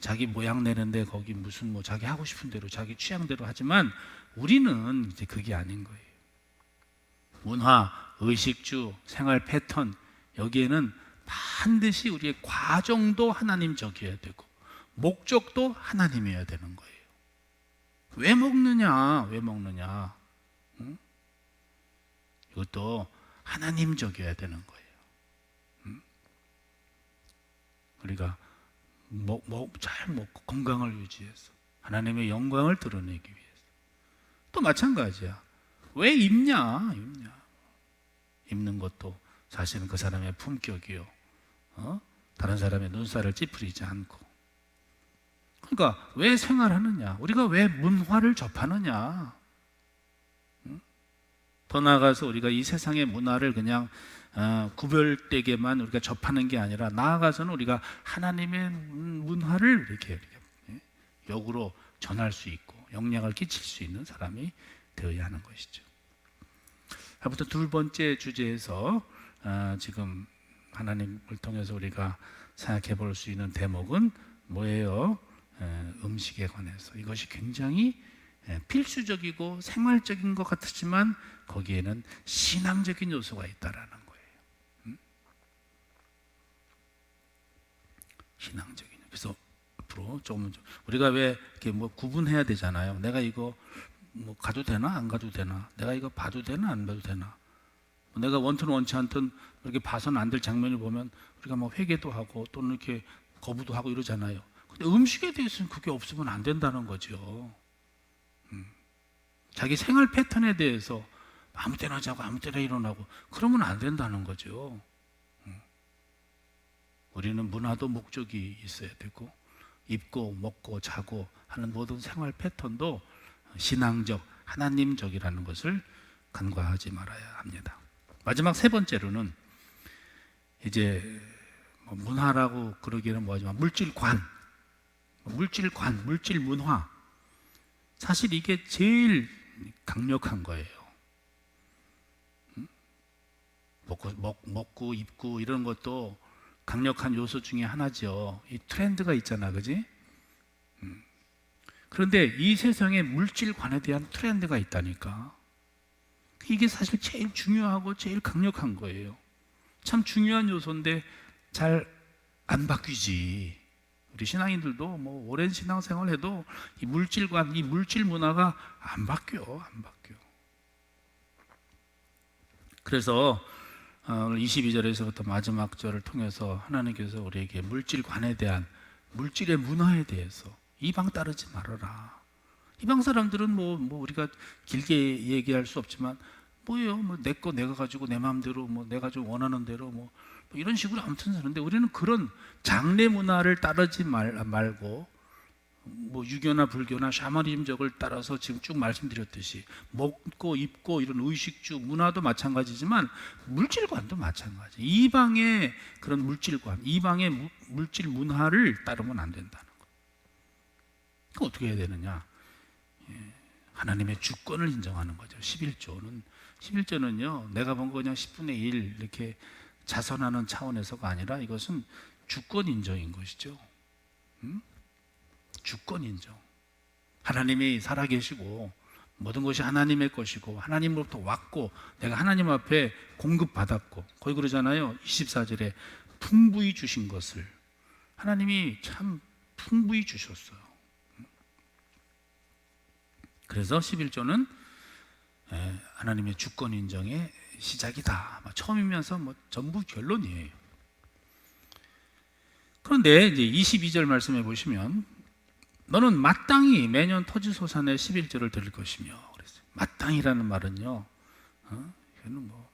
자기 모양 내는데 거기 무슨 뭐 자기 하고 싶은 대로 자기 취향대로 하지만 우리는 이제 그게 아닌 거예요. 문화, 의식주, 생활 패턴 여기에는 반드시 우리의 과정도 하나님적이어야 되고 목적도 하나님이어야 되는 거예요. 왜 먹느냐? 응? 이것도 하나님적이어야 되는 거예요. 응? 우리가 잘 먹고 건강을 위해서 하나님의 영광을 드러내기 위해서 또 마찬가지야. 왜 입냐? 입는 것도 사실은 그 사람의 품격이요. 다른 사람의 눈살을 찌푸리지 않고. 그러니까 왜 생활하느냐? 우리가 왜 문화를 접하느냐? 더 나아가서 우리가 이 세상의 문화를 그냥 구별되게만 우리가 접하는 게 아니라 나아가서는 우리가 하나님의 문화를 이렇게 역으로 전할 수 있고 영향을 끼칠 수 있는 사람이 되어야 하는 것이죠. 아무튼 두 번째 주제에서 지금 하나님을 통해서 우리가 생각해 볼 수 있는 대목은 뭐예요? 음식에 관해서. 이것이 굉장히 필수적이고 생활적인 것 같지만 거기에는 신앙적인 요소가 있다라는 거예요. 신앙적인. 그래서 앞으로 조금 우리가 왜 이렇게 뭐 구분해야 되잖아요. 내가 이거 뭐 가도 되나 안 가도 되나, 내가 이거 봐도 되나 안 봐도 되나, 내가 원튼 원치 않든 이렇게 봐서는 안 될 장면을 보면 우리가 뭐 회개도 하고 또는 이렇게 거부도 하고 이러잖아요. 근데 음식에 대해서는 그게 없으면 안 된다는 거죠. 자기 생활 패턴에 대해서 아무 때나 자고 아무 때나 일어나고 그러면 안 된다는 거죠. 우리는 문화도 목적이 있어야 되고 입고 먹고 자고 하는 모든 생활 패턴도 신앙적, 하나님적이라는 것을 간과하지 말아야 합니다. 마지막 세 번째로는 이제 뭐 문화라고 그러기는 뭐하지만 물질관, 물질 문화, 사실 이게 제일 강력한 거예요. 먹고 입고 이런 것도 강력한 요소 중에 하나죠. 이 트렌드가 있잖아, 그지? 그런데 이 세상에 물질관에 대한 트렌드가 있다니까. 이게 사실 제일 중요하고 제일 강력한 거예요. 참 중요한 요소인데 잘 안 바뀌지. 우리 신앙인들도 뭐 오랜 신앙생활 해도 이 물질관, 이 물질 문화가 안 바뀌어. 그래서 오늘 22절에서부터 마지막 절을 통해서 하나님께서 우리에게 물질관에 대한, 물질의 문화에 대해서 이방 따르지 말아라. 이방 사람들은 뭐 우리가 길게 얘기할 수 없지만 뭐예요? 뭐 내 거 내가 가지고 내 마음대로 뭐 내가 좀 원하는 대로 뭐 뭐 이런 식으로 아무튼 사는데, 우리는 그런 장래 문화를 따르지 말고 뭐 유교나 불교나 샤머니즘적을 따라서 지금 쭉 말씀드렸듯이 먹고 입고 이런 의식주 문화도 마찬가지지만 물질관도 마찬가지. 이방의 그런 물질관, 이방의 물질 문화를 따르면 안 된다는 거예요. 그 어떻게 해야 되느냐? 하나님의 주권을 인정하는 거죠. 11조는요 내가 본 거 그냥 10분의 1 이렇게 자선하는 차원에서가 아니라 이것은 주권 인정인 것이죠. 주권 인정. 하나님이 살아계시고 모든 것이 하나님의 것이고 하나님으로부터 왔고 내가 하나님 앞에 공급받았고, 거기 그러잖아요 24절에 풍부히 주신 것을 하나님이 참 풍부히 주셨어요. 그래서 11조는 하나님의 주권 인정의 시작이다. 처음이면서 뭐 전부 결론이에요. 그런데 이제 22절 말씀해 보시면 너는 마땅히 매년 토지소산의 11조를 드릴 것이며 그랬어요. 마땅히라는 말은요, 이거는 뭐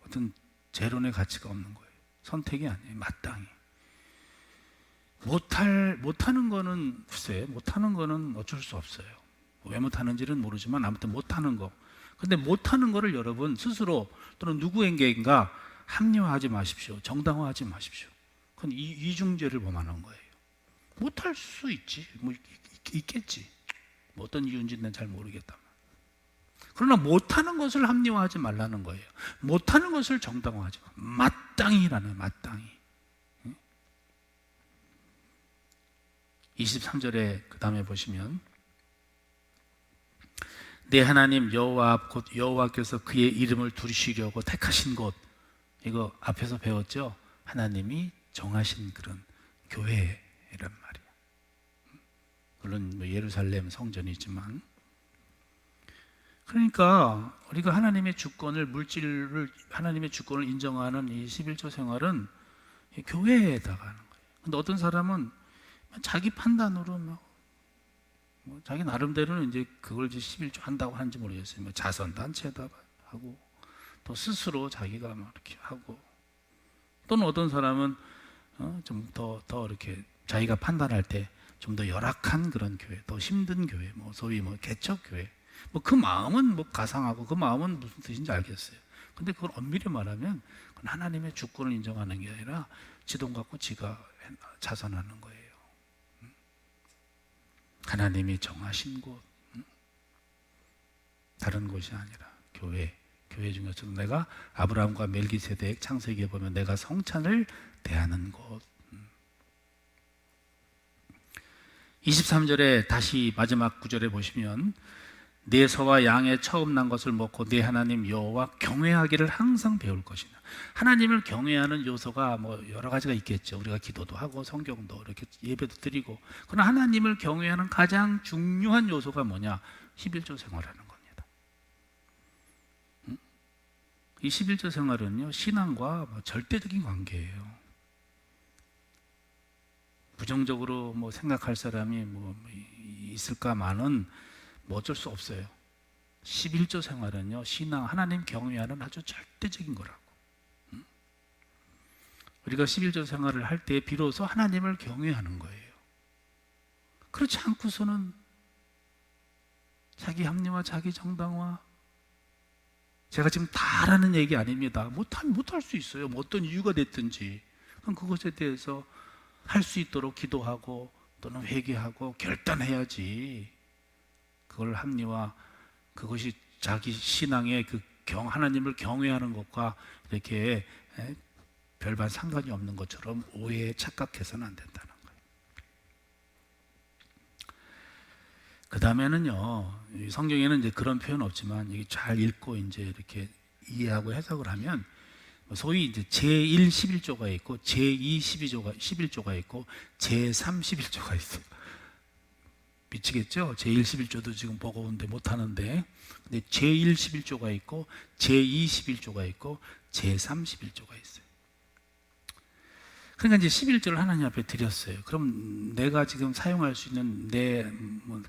어떤 재론의 가치가 없는 거예요. 선택이 아니에요. 마땅히. 못하는 거는 글쎄, 못하는 거는 어쩔 수 없어요. 왜 못하는지는 모르지만 아무튼 못하는 거. 근데 못하는 거를 여러분 스스로 또는 누구에게인가 합리화하지 마십시오. 정당화하지 마십시오. 그건 이중죄를 범하는 거예요. 못할 수 있지, 뭐 있겠지. 뭐 어떤 이유인지 는 잘 모르겠다만. 그러나 못하는 것을 합리화하지 말라는 거예요. 못하는 것을 정당화하지 마. 마땅히라는, 마땅히. 23절에 그 다음에 보시면 내 하나님 여호와 앞 곧 여호와께서 그의 이름을 두시려고 택하신 곳, 이거 앞에서 배웠죠? 하나님이 정하신 그런 교회란 말이야. 물론 뭐 예루살렘 성전이지만, 그러니까 우리가 하나님의 주권을, 물질을, 하나님의 주권을 인정하는 이 11조 생활은 교회에다가 하는 거예요. 근데 어떤 사람은 자기 판단으로 뭐 자기 나름대로는 이제 그걸 이제 11조 한다고 하는지 모르겠어요. 뭐 자선단체에다 하고 또 스스로 자기가 막 이렇게 하고, 또는 어떤 사람은 좀 더 이렇게 자기가 판단할 때 좀 더 열악한 그런 교회, 더 힘든 교회, 뭐 소위 뭐 개척 교회, 뭐 그 마음은 뭐 가상하고 그 마음은 무슨 뜻인지 알겠어요. 근데 그걸 엄밀히 말하면 그건 하나님의 주권을 인정하는 게 아니라 지돈 갖고 지가 자선하는 거예요. 하나님이 정하신 곳, 다른 곳이 아니라 교회 중에서도 내가 아브라함과 멜기세덱 창세기에 보면 내가 성찬을 대하는 곳. 23절에 다시 마지막 구절에 보시면 내 소와 양의 처음 난 것을 먹고 내 하나님 여호와 경외하기를 항상 배울 것이다. 하나님을 경외하는 요소가 뭐 여러 가지가 있겠죠. 우리가 기도도 하고 성경도 이렇게 예배도 드리고, 그러나 하나님을 경외하는 가장 중요한 요소가 뭐냐? 11조 생활하는 겁니다. 이 11조 생활은요 신앙과 절대적인 관계예요. 부정적으로 뭐 생각할 사람이 뭐 있을까만은 뭐 어쩔 수 없어요. 11조 생활은요 신앙, 하나님 경외하는 아주 절대적인 거라고. 우리가 11조 생활을 할 때 비로소 하나님을 경외하는 거예요. 그렇지 않고서는 자기 합리화, 자기 정당화, 제가 지금 다라는 얘기 아닙니다. 못할 수 있어요. 뭐 어떤 이유가 됐든지. 그럼 그것에 대해서 할 수 있도록 기도하고 또는 회개하고 결단해야지. 그걸 합리화, 그것이 자기 신앙의 그 하나님을 경외하는 것과 이렇게 별반 상관이 없는 것처럼 오해에 착각해서는 안 된다는 거예요. 그 다음에는요, 성경에는 이제 그런 표현 없지만 이게 잘 읽고 이제 이렇게 이해하고 해석을 하면 소위 이제 제1 11조가 있고 제2 11조가 있고 제3 11조가 있어요. 미치겠죠? 제1 11조도 지금 버거운데 못하는데, 근데 제1 11조가 있고 제2 11조가 있고 제3 11조가 있어요. 그러니까 이제 11조를 하나님 앞에 드렸어요. 그럼 내가 지금 사용할 수 있는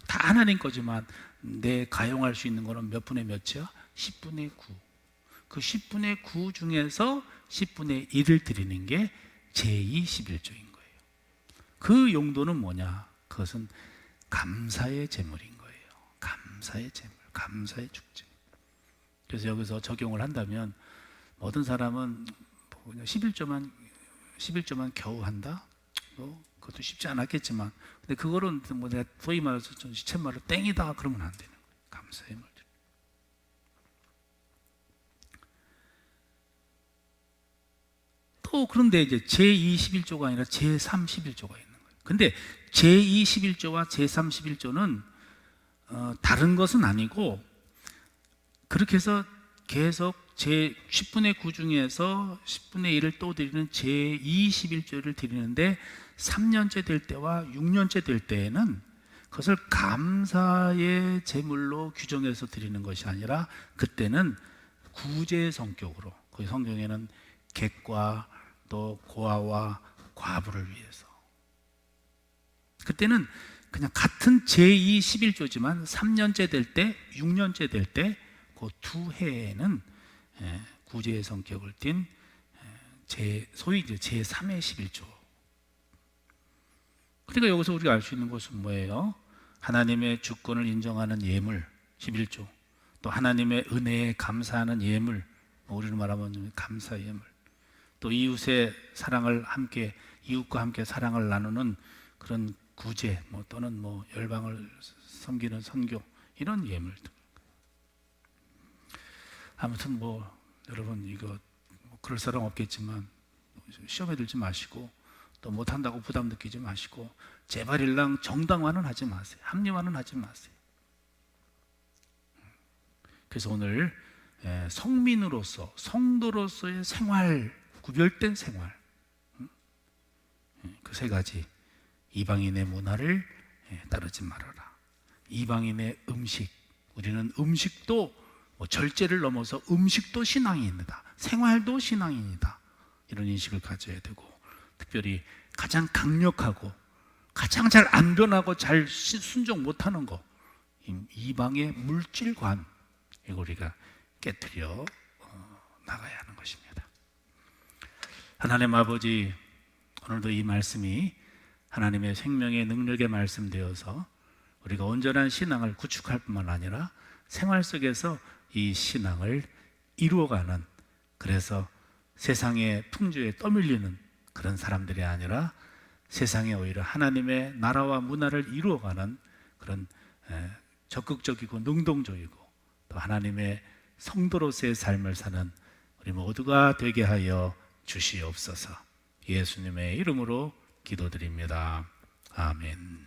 다 하나님 거지만 내 가용할 수 있는 거는 몇 분의 몇이야? 10분의 9. 그 10분의 9 중에서 10분의 1을 드리는 게 제2 11조인 거예요. 그 용도는 뭐냐? 그것은 감사의 제물인 거예요. 감사의 제물, 감사의 축제. 그래서 여기서 적용을 한다면 모든 사람은 11조만 겨우 한다? 그것도 쉽지 않았겠지만, 근데 그거는 뭐 내가 소위 말해서 좀 시쳇말로 땡이다 그러면 안 되는 거예요. 감사의 물들. 또 그런데 이제 제2 11조가 아니라 제3 11조가 있는 거예요. 근데 제2 11조와 제3 11조는 다른 것은 아니고, 그렇게 해서 계속 제 10분의 9 중에서 10분의 1을 또 드리는 제2 11조를 드리는데 3년째 될 때와 6년째 될 때에는 그것을 감사의 제물로 규정해서 드리는 것이 아니라, 그때는 구제 성격으로, 거기 성경에는 객과 또 고아와 과부를 위해서, 그때는 그냥 같은 제2 11조지만 3년째 될 때, 6년째 될 때 그 두 해에는 구제의 성격을 띤 소위 제3의 11조. 그러니까 여기서 우리가 알 수 있는 것은 뭐예요? 하나님의 주권을 인정하는 예물 11조, 또 하나님의 은혜에 감사하는 예물, 우리로 말하면 감사 예물, 또 이웃의 사랑을 함께, 이웃과 함께 사랑을 나누는 그런 구제, 또는 열방을 섬기는 선교, 이런 예물들. 아무튼 여러분 이거 그럴 사람 없겠지만 시험에 들지 마시고, 또 못한다고 부담 느끼지 마시고, 제발일랑 정당화는 하지 마세요. 합리화는 하지 마세요. 그래서 오늘 성민으로서, 성도로서의 생활, 구별된 생활, 그 세 가지. 이방인의 문화를 따르지 말아라. 이방인의 음식, 우리는 음식도 절제를 넘어서 음식도 신앙입니다. 생활도 신앙입니다. 이런 인식을 가져야 되고, 특별히 가장 강력하고 가장 잘 안 변하고 잘 순종 못하는 거, 이방의 물질관, 이거 우리가 깨트려 나가야 하는 것입니다. 하나님 아버지, 오늘도 이 말씀이 하나님의 생명의 능력의 말씀 되어서 우리가 온전한 신앙을 구축할 뿐만 아니라 생활 속에서 이 신앙을 이루어가는, 그래서 세상의 풍조에 떠밀리는 그런 사람들이 아니라 세상에 오히려 하나님의 나라와 문화를 이루어가는 그런 적극적이고 능동적이고 또 하나님의 성도로서의 삶을 사는 우리 모두가 되게 하여 주시옵소서. 예수님의 이름으로 기도드립니다. 아멘.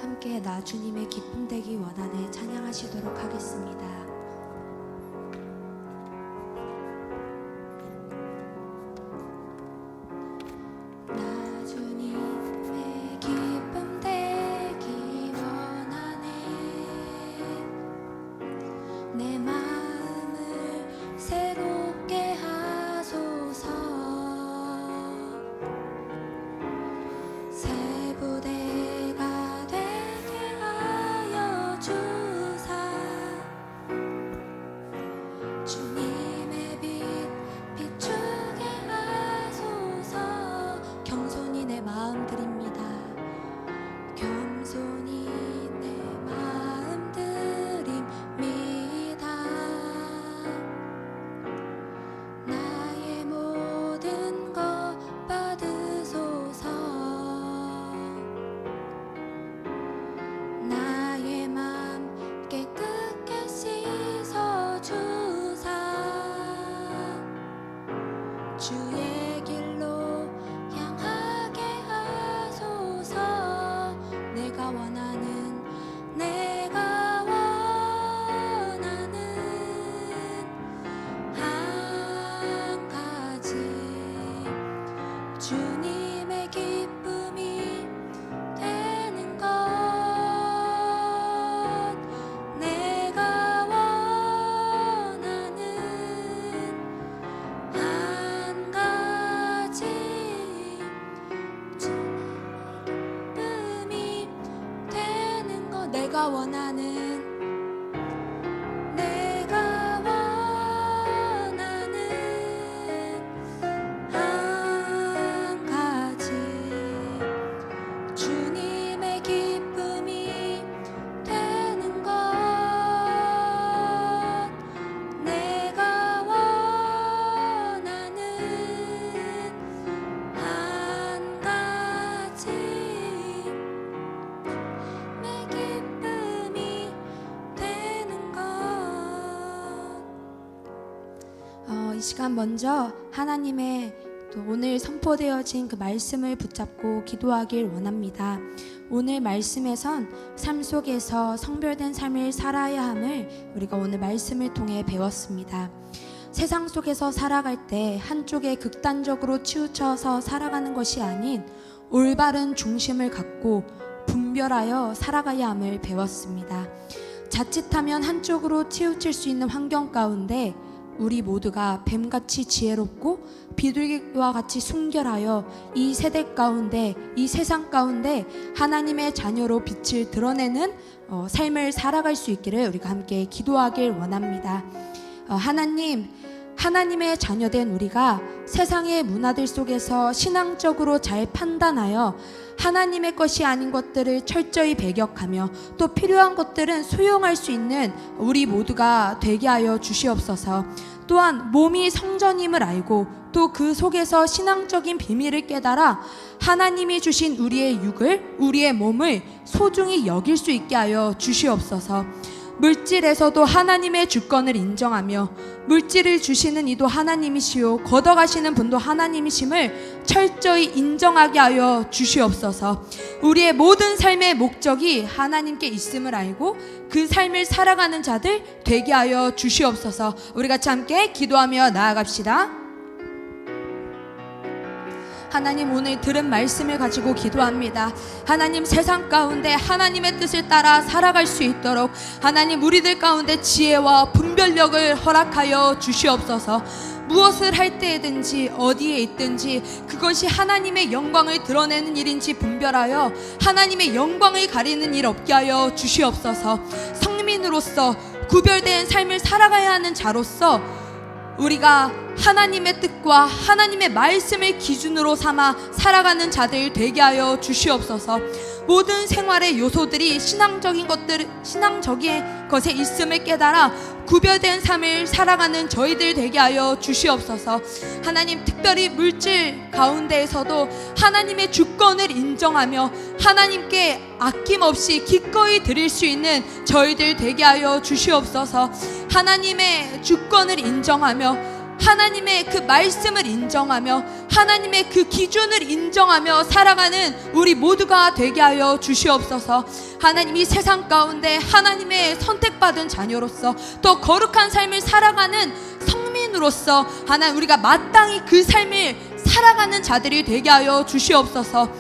함께 나 주님의 기쁨 되기 원하네 찬양하시도록 하겠습니다. 나 주님의 기쁨 되기 원하네 내 마음을 새롭게 하소서 새 부대가 되게 하여 주사 주님의 빛 비추게 하소서 겸손히 내 마음 드립니다. 겸손히 내 마음 드립니다. 나의 모든 것 받으소서 나의 맘 깨끗게 씻어 주사 주의 길로 향하게 하소서 내가 원하는 한 가지 주님의 기쁨이 되는 것 내가 원하는 한 가지 주님의 기쁨이 되는 것 내가 원하는 이 시간 먼저 하나님의 또 오늘 선포되어진 그 말씀을 붙잡고 기도하길 원합니다. 오늘 말씀에선 삶 속에서 성별된 삶을 살아야 함을 우리가 오늘 말씀을 통해 배웠습니다. 세상 속에서 살아갈 때 한쪽에 극단적으로 치우쳐서 살아가는 것이 아닌 올바른 중심을 갖고 분별하여 살아가야 함을 배웠습니다. 자칫하면 한쪽으로 치우칠 수 있는 환경 가운데 우리 모두가 뱀같이 지혜롭고 비둘기와 같이 순결하여 이 세대 가운데, 이 세상 가운데 하나님의 자녀로 빛을 드러내는 삶을 살아갈 수 있기를 우리가 함께 기도하길 원합니다. 하나님의 자녀된 우리가 세상의 문화들 속에서 신앙적으로 잘 판단하여 하나님의 것이 아닌 것들을 철저히 배격하며 또 필요한 것들은 수용할 수 있는 우리 모두가 되게 하여 주시옵소서. 또한 몸이 성전임을 알고 또 그 속에서 신앙적인 비밀을 깨달아 하나님이 주신 우리의 육을, 우리의 몸을 소중히 여길 수 있게 하여 주시옵소서. 물질에서도 하나님의 주권을 인정하며 물질을 주시는 이도 하나님이시요 걷어가시는 분도 하나님이심을 철저히 인정하게 하여 주시옵소서. 우리의 모든 삶의 목적이 하나님께 있음을 알고 그 삶을 살아가는 자들 되게 하여 주시옵소서. 우리 같이 함께 기도하며 나아갑시다. 하나님, 오늘 들은 말씀을 가지고 기도합니다. 하나님, 세상 가운데 하나님의 뜻을 따라 살아갈 수 있도록 하나님, 우리들 가운데 지혜와 분별력을 허락하여 주시옵소서. 무엇을 할 때든지 어디에 있든지 그것이 하나님의 영광을 드러내는 일인지 분별하여 하나님의 영광을 가리는 일 없게 하여 주시옵소서. 성민으로서 구별된 삶을 살아가야 하는 자로서 우리가 하나님의 뜻과 하나님의 말씀을 기준으로 삼아 살아가는 자들 되게 하여 주시옵소서. 모든 생활의 요소들이 신앙적인 것에 있음을 깨달아 구별된 삶을 살아가는 저희들 되게 하여 주시옵소서. 하나님, 특별히 물질 가운데에서도 하나님의 주권을 인정하며 하나님께 아낌없이 기꺼이 드릴 수 있는 저희들 되게 하여 주시옵소서. 하나님의 주권을 인정하며 하나님의 그 말씀을 인정하며 하나님의 그 기준을 인정하며 살아가는 우리 모두가 되게 하여 주시옵소서. 하나님, 이 세상 가운데 하나님의 선택받은 자녀로서 또 거룩한 삶을 살아가는 성민으로서 하나님, 우리가 마땅히 그 삶을 살아가는 자들이 되게 하여 주시옵소서.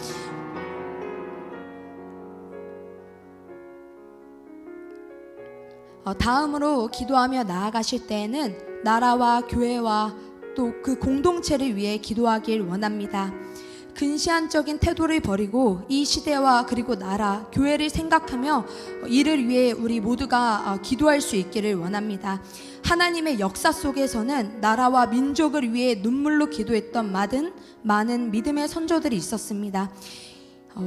다음으로 기도하며 나아가실 때에는 나라와 교회와 또 그 공동체를 위해 기도하길 원합니다. 근시안적인 태도를 버리고 이 시대와 그리고 나라, 교회를 생각하며 이를 위해 우리 모두가 기도할 수 있기를 원합니다. 하나님의 역사 속에서는 나라와 민족을 위해 눈물로 기도했던 많은 믿음의 선조들이 있었습니다.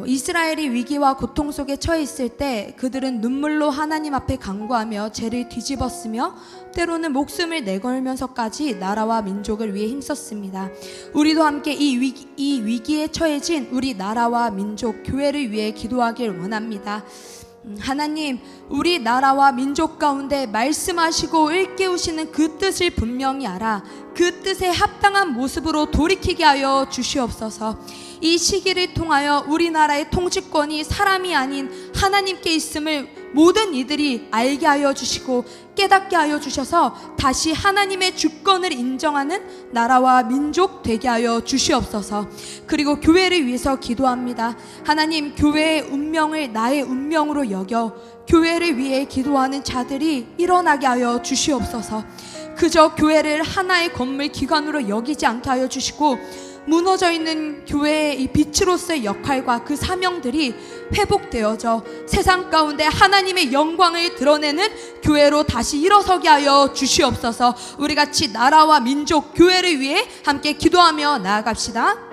이스라엘이 위기와 고통 속에 처해 있을 때 그들은 눈물로 하나님 앞에 간구하며 죄를 뒤집었으며 때로는 목숨을 내걸면서까지 나라와 민족을 위해 힘썼습니다. 우리도 함께 이 위기에 처해진 우리 나라와 민족, 교회를 위해 기도하길 원합니다. 하나님, 우리 나라와 민족 가운데 말씀하시고 일깨우시는 그 뜻을 분명히 알아 그 뜻에 합당한 모습으로 돌이키게 하여 주시옵소서. 이 시기를 통하여 우리나라의 통치권이 사람이 아닌 하나님께 있음을 모든 이들이 알게 하여 주시고 깨닫게 하여 주셔서 다시 하나님의 주권을 인정하는 나라와 민족 되게 하여 주시옵소서. 그리고 교회를 위해서 기도합니다. 하나님, 교회의 운명을 나의 운명으로 여겨 교회를 위해 기도하는 자들이 일어나게 하여 주시옵소서. 그저 교회를 하나의 건물 기관으로 여기지 않게 하여 주시고 무너져 있는 교회의 이 빛으로서의 역할과 그 사명들이 회복되어져 세상 가운데 하나님의 영광을 드러내는 교회로 다시 일어서게 하여 주시옵소서. 우리 같이 나라와 민족, 교회를 위해 함께 기도하며 나아갑시다.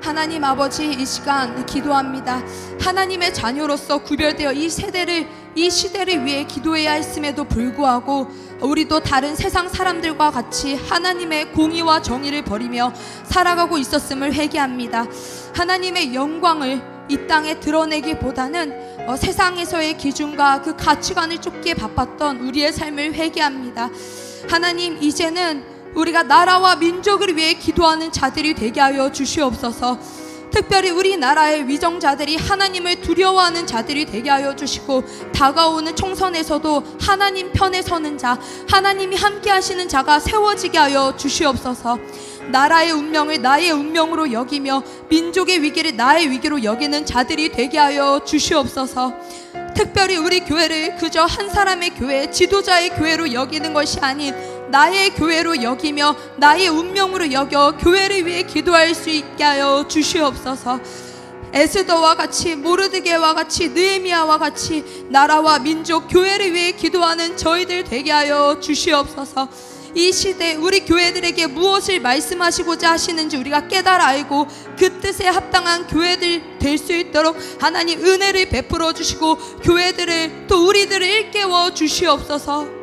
하나님 아버지, 이 시간 기도합니다. 하나님의 자녀로서 구별되어 이 시대를 위해 기도해야 했음에도 불구하고 우리도 다른 세상 사람들과 같이 하나님의 공의와 정의를 버리며 살아가고 있었음을 회개합니다. 하나님의 영광을 이 땅에 드러내기보다는 세상에서의 기준과 그 가치관을 쫓기에 바빴던 우리의 삶을 회개합니다. 하나님, 이제는 우리가 나라와 민족을 위해 기도하는 자들이 되게 하여 주시옵소서. 특별히 우리나라의 위정자들이 하나님을 두려워하는 자들이 되게 하여 주시고, 다가오는 총선에서도 하나님 편에 서는 자, 하나님이 함께 하시는 자가 세워지게 하여 주시옵소서. 나라의 운명을 나의 운명으로 여기며 민족의 위기를 나의 위기로 여기는 자들이 되게 하여 주시옵소서. 특별히 우리 교회를 그저 한 사람의 교회, 지도자의 교회로 여기는 것이 아닌 나의 교회로 여기며 나의 운명으로 여겨 교회를 위해 기도할 수 있게 하여 주시옵소서. 에스더와 같이, 모르드게와 같이, 느헤미야와 같이 나라와 민족, 교회를 위해 기도하는 저희들 되게 하여 주시옵소서. 이 시대 우리 교회들에게 무엇을 말씀하시고자 하시는지 우리가 깨달아 알고 그 뜻에 합당한 교회들 될 수 있도록 하나님 은혜를 베풀어 주시고, 교회들을 또 우리들을 일깨워 주시옵소서.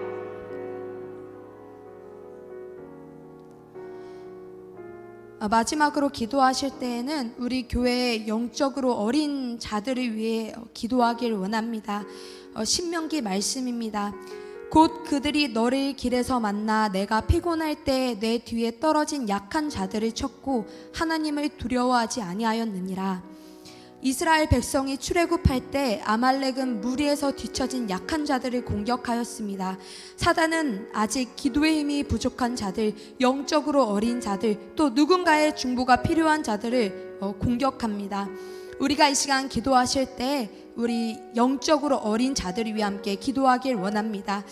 마지막으로 기도하실 때에는 우리 교회의 영적으로 어린 자들을 위해 기도하길 원합니다. 신명기 말씀입니다. 곧 그들이 너를 길에서 만나 내가 피곤할 때 내 뒤에 떨어진 약한 자들을 쳤고 하나님을 두려워하지 아니하였느니라. 이스라엘 백성이 출애굽할 때 아말렉은 무리에서 뒤처진 약한 자들을 공격하였습니다. 사단은 아직 기도의 힘이 부족한 자들, 영적으로 어린 자들, 또 누군가의 중보가 필요한 자들을 공격합니다. 우리가 이 시간 기도하실 때 우리 영적으로 어린 자들을 위해 함께 기도하길 원합니다.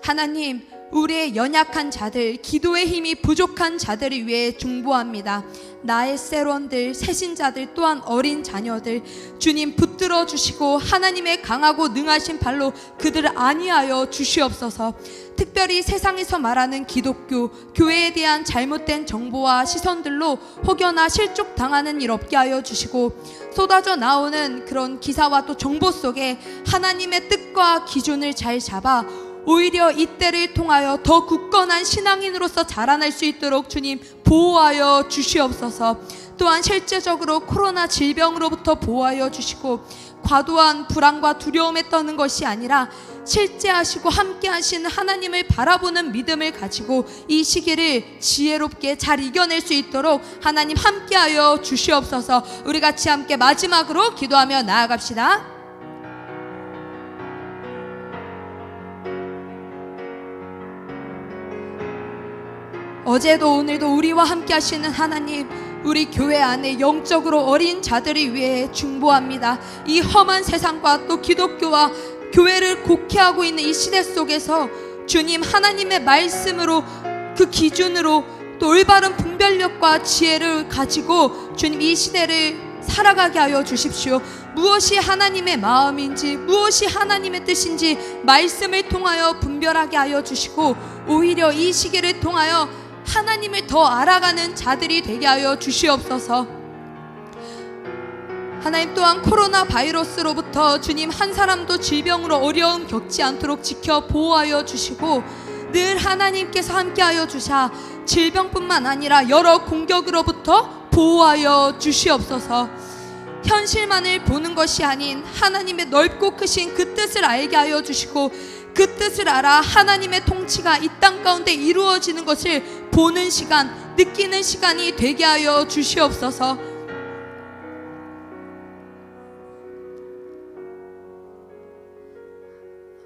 하나님, 우리의 연약한 자들, 기도의 힘이 부족한 자들을 위해 중보합니다. 나의 세론들, 새신자들, 또한 어린 자녀들, 주님 붙들어 주시고 하나님의 강하고 능하신 발로 그들을 안위하여 주시옵소서. 특별히 세상에서 말하는 기독교, 교회에 대한 잘못된 정보와 시선들로 혹여나 실족당하는 일 없게 하여 주시고, 쏟아져 나오는 그런 기사와 또 정보 속에 하나님의 뜻과 기준을 잘 잡아 오히려 이때를 통하여 더 굳건한 신앙인으로서 자라날 수 있도록 주님 보호하여 주시옵소서. 또한 실제적으로 코로나 질병으로부터 보호하여 주시고, 과도한 불안과 두려움에 떠는 것이 아니라 실제 하시고 함께 하시는 하나님을 바라보는 믿음을 가지고 이 시기를 지혜롭게 잘 이겨낼 수 있도록 하나님 함께하여 주시옵소서. 우리 같이 함께 마지막으로 기도하며 나아갑시다. 어제도 오늘도 우리와 함께 하시는 하나님, 우리 교회 안에 영적으로 어린 자들을 위해 중보합니다. 이 험한 세상과 또 기독교와 교회를 곡해하고 있는 이 시대 속에서 주님 하나님의 말씀으로, 그 기준으로 또 올바른 분별력과 지혜를 가지고 주님 이 시대를 살아가게 하여 주십시오. 무엇이 하나님의 마음인지, 무엇이 하나님의 뜻인지 말씀을 통하여 분별하게 하여 주시고, 오히려 이 시기를 통하여 하나님을 더 알아가는 자들이 되게 하여 주시옵소서. 하나님, 또한 코로나 바이러스로부터 주님 한 사람도 질병으로 어려움 겪지 않도록 지켜 보호하여 주시고, 늘 하나님께서 함께하여 주사 질병뿐만 아니라 여러 공격으로부터 보호하여 주시옵소서. 현실만을 보는 것이 아닌 하나님의 넓고 크신 그 뜻을 알게 하여 주시고, 그 뜻을 알아 하나님의 통치가 이 땅 가운데 이루어지는 것을 보는 시간, 느끼는 시간이 되게 하여 주시옵소서.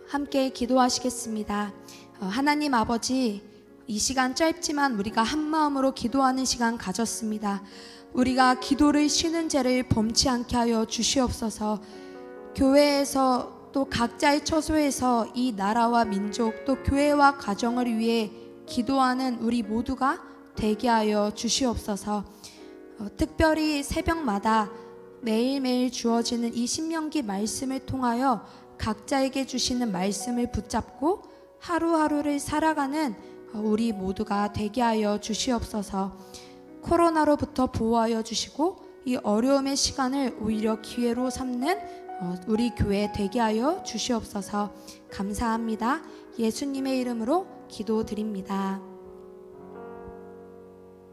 함께 기도하시겠습니다. 하나님 아버지, 이 시간 짧지만 우리가 한 마음으로 기도하는 시간 가졌습니다. 우리가 기도를 쉬는 죄를 범치 않게 하여 주시옵소서. 교회에서 또 각자의 처소에서 이 나라와 민족, 또 교회와 가정을 위해 기도하는 우리 모두가 되게 하여 주시옵소서. 특별히 새벽마다 매일매일 주어지는 이 신명기 말씀을 통하여 각자에게 주시는 말씀을 붙잡고 하루하루를 살아가는 우리 모두가 되게 하여 주시옵소서. 코로나로부터 보호하여 주시고 이 어려움의 시간을 오히려 기회로 삼는 우리 교회 되게 하여 주시옵소서. 감사합니다. 예수님의 이름으로 기도드립니다.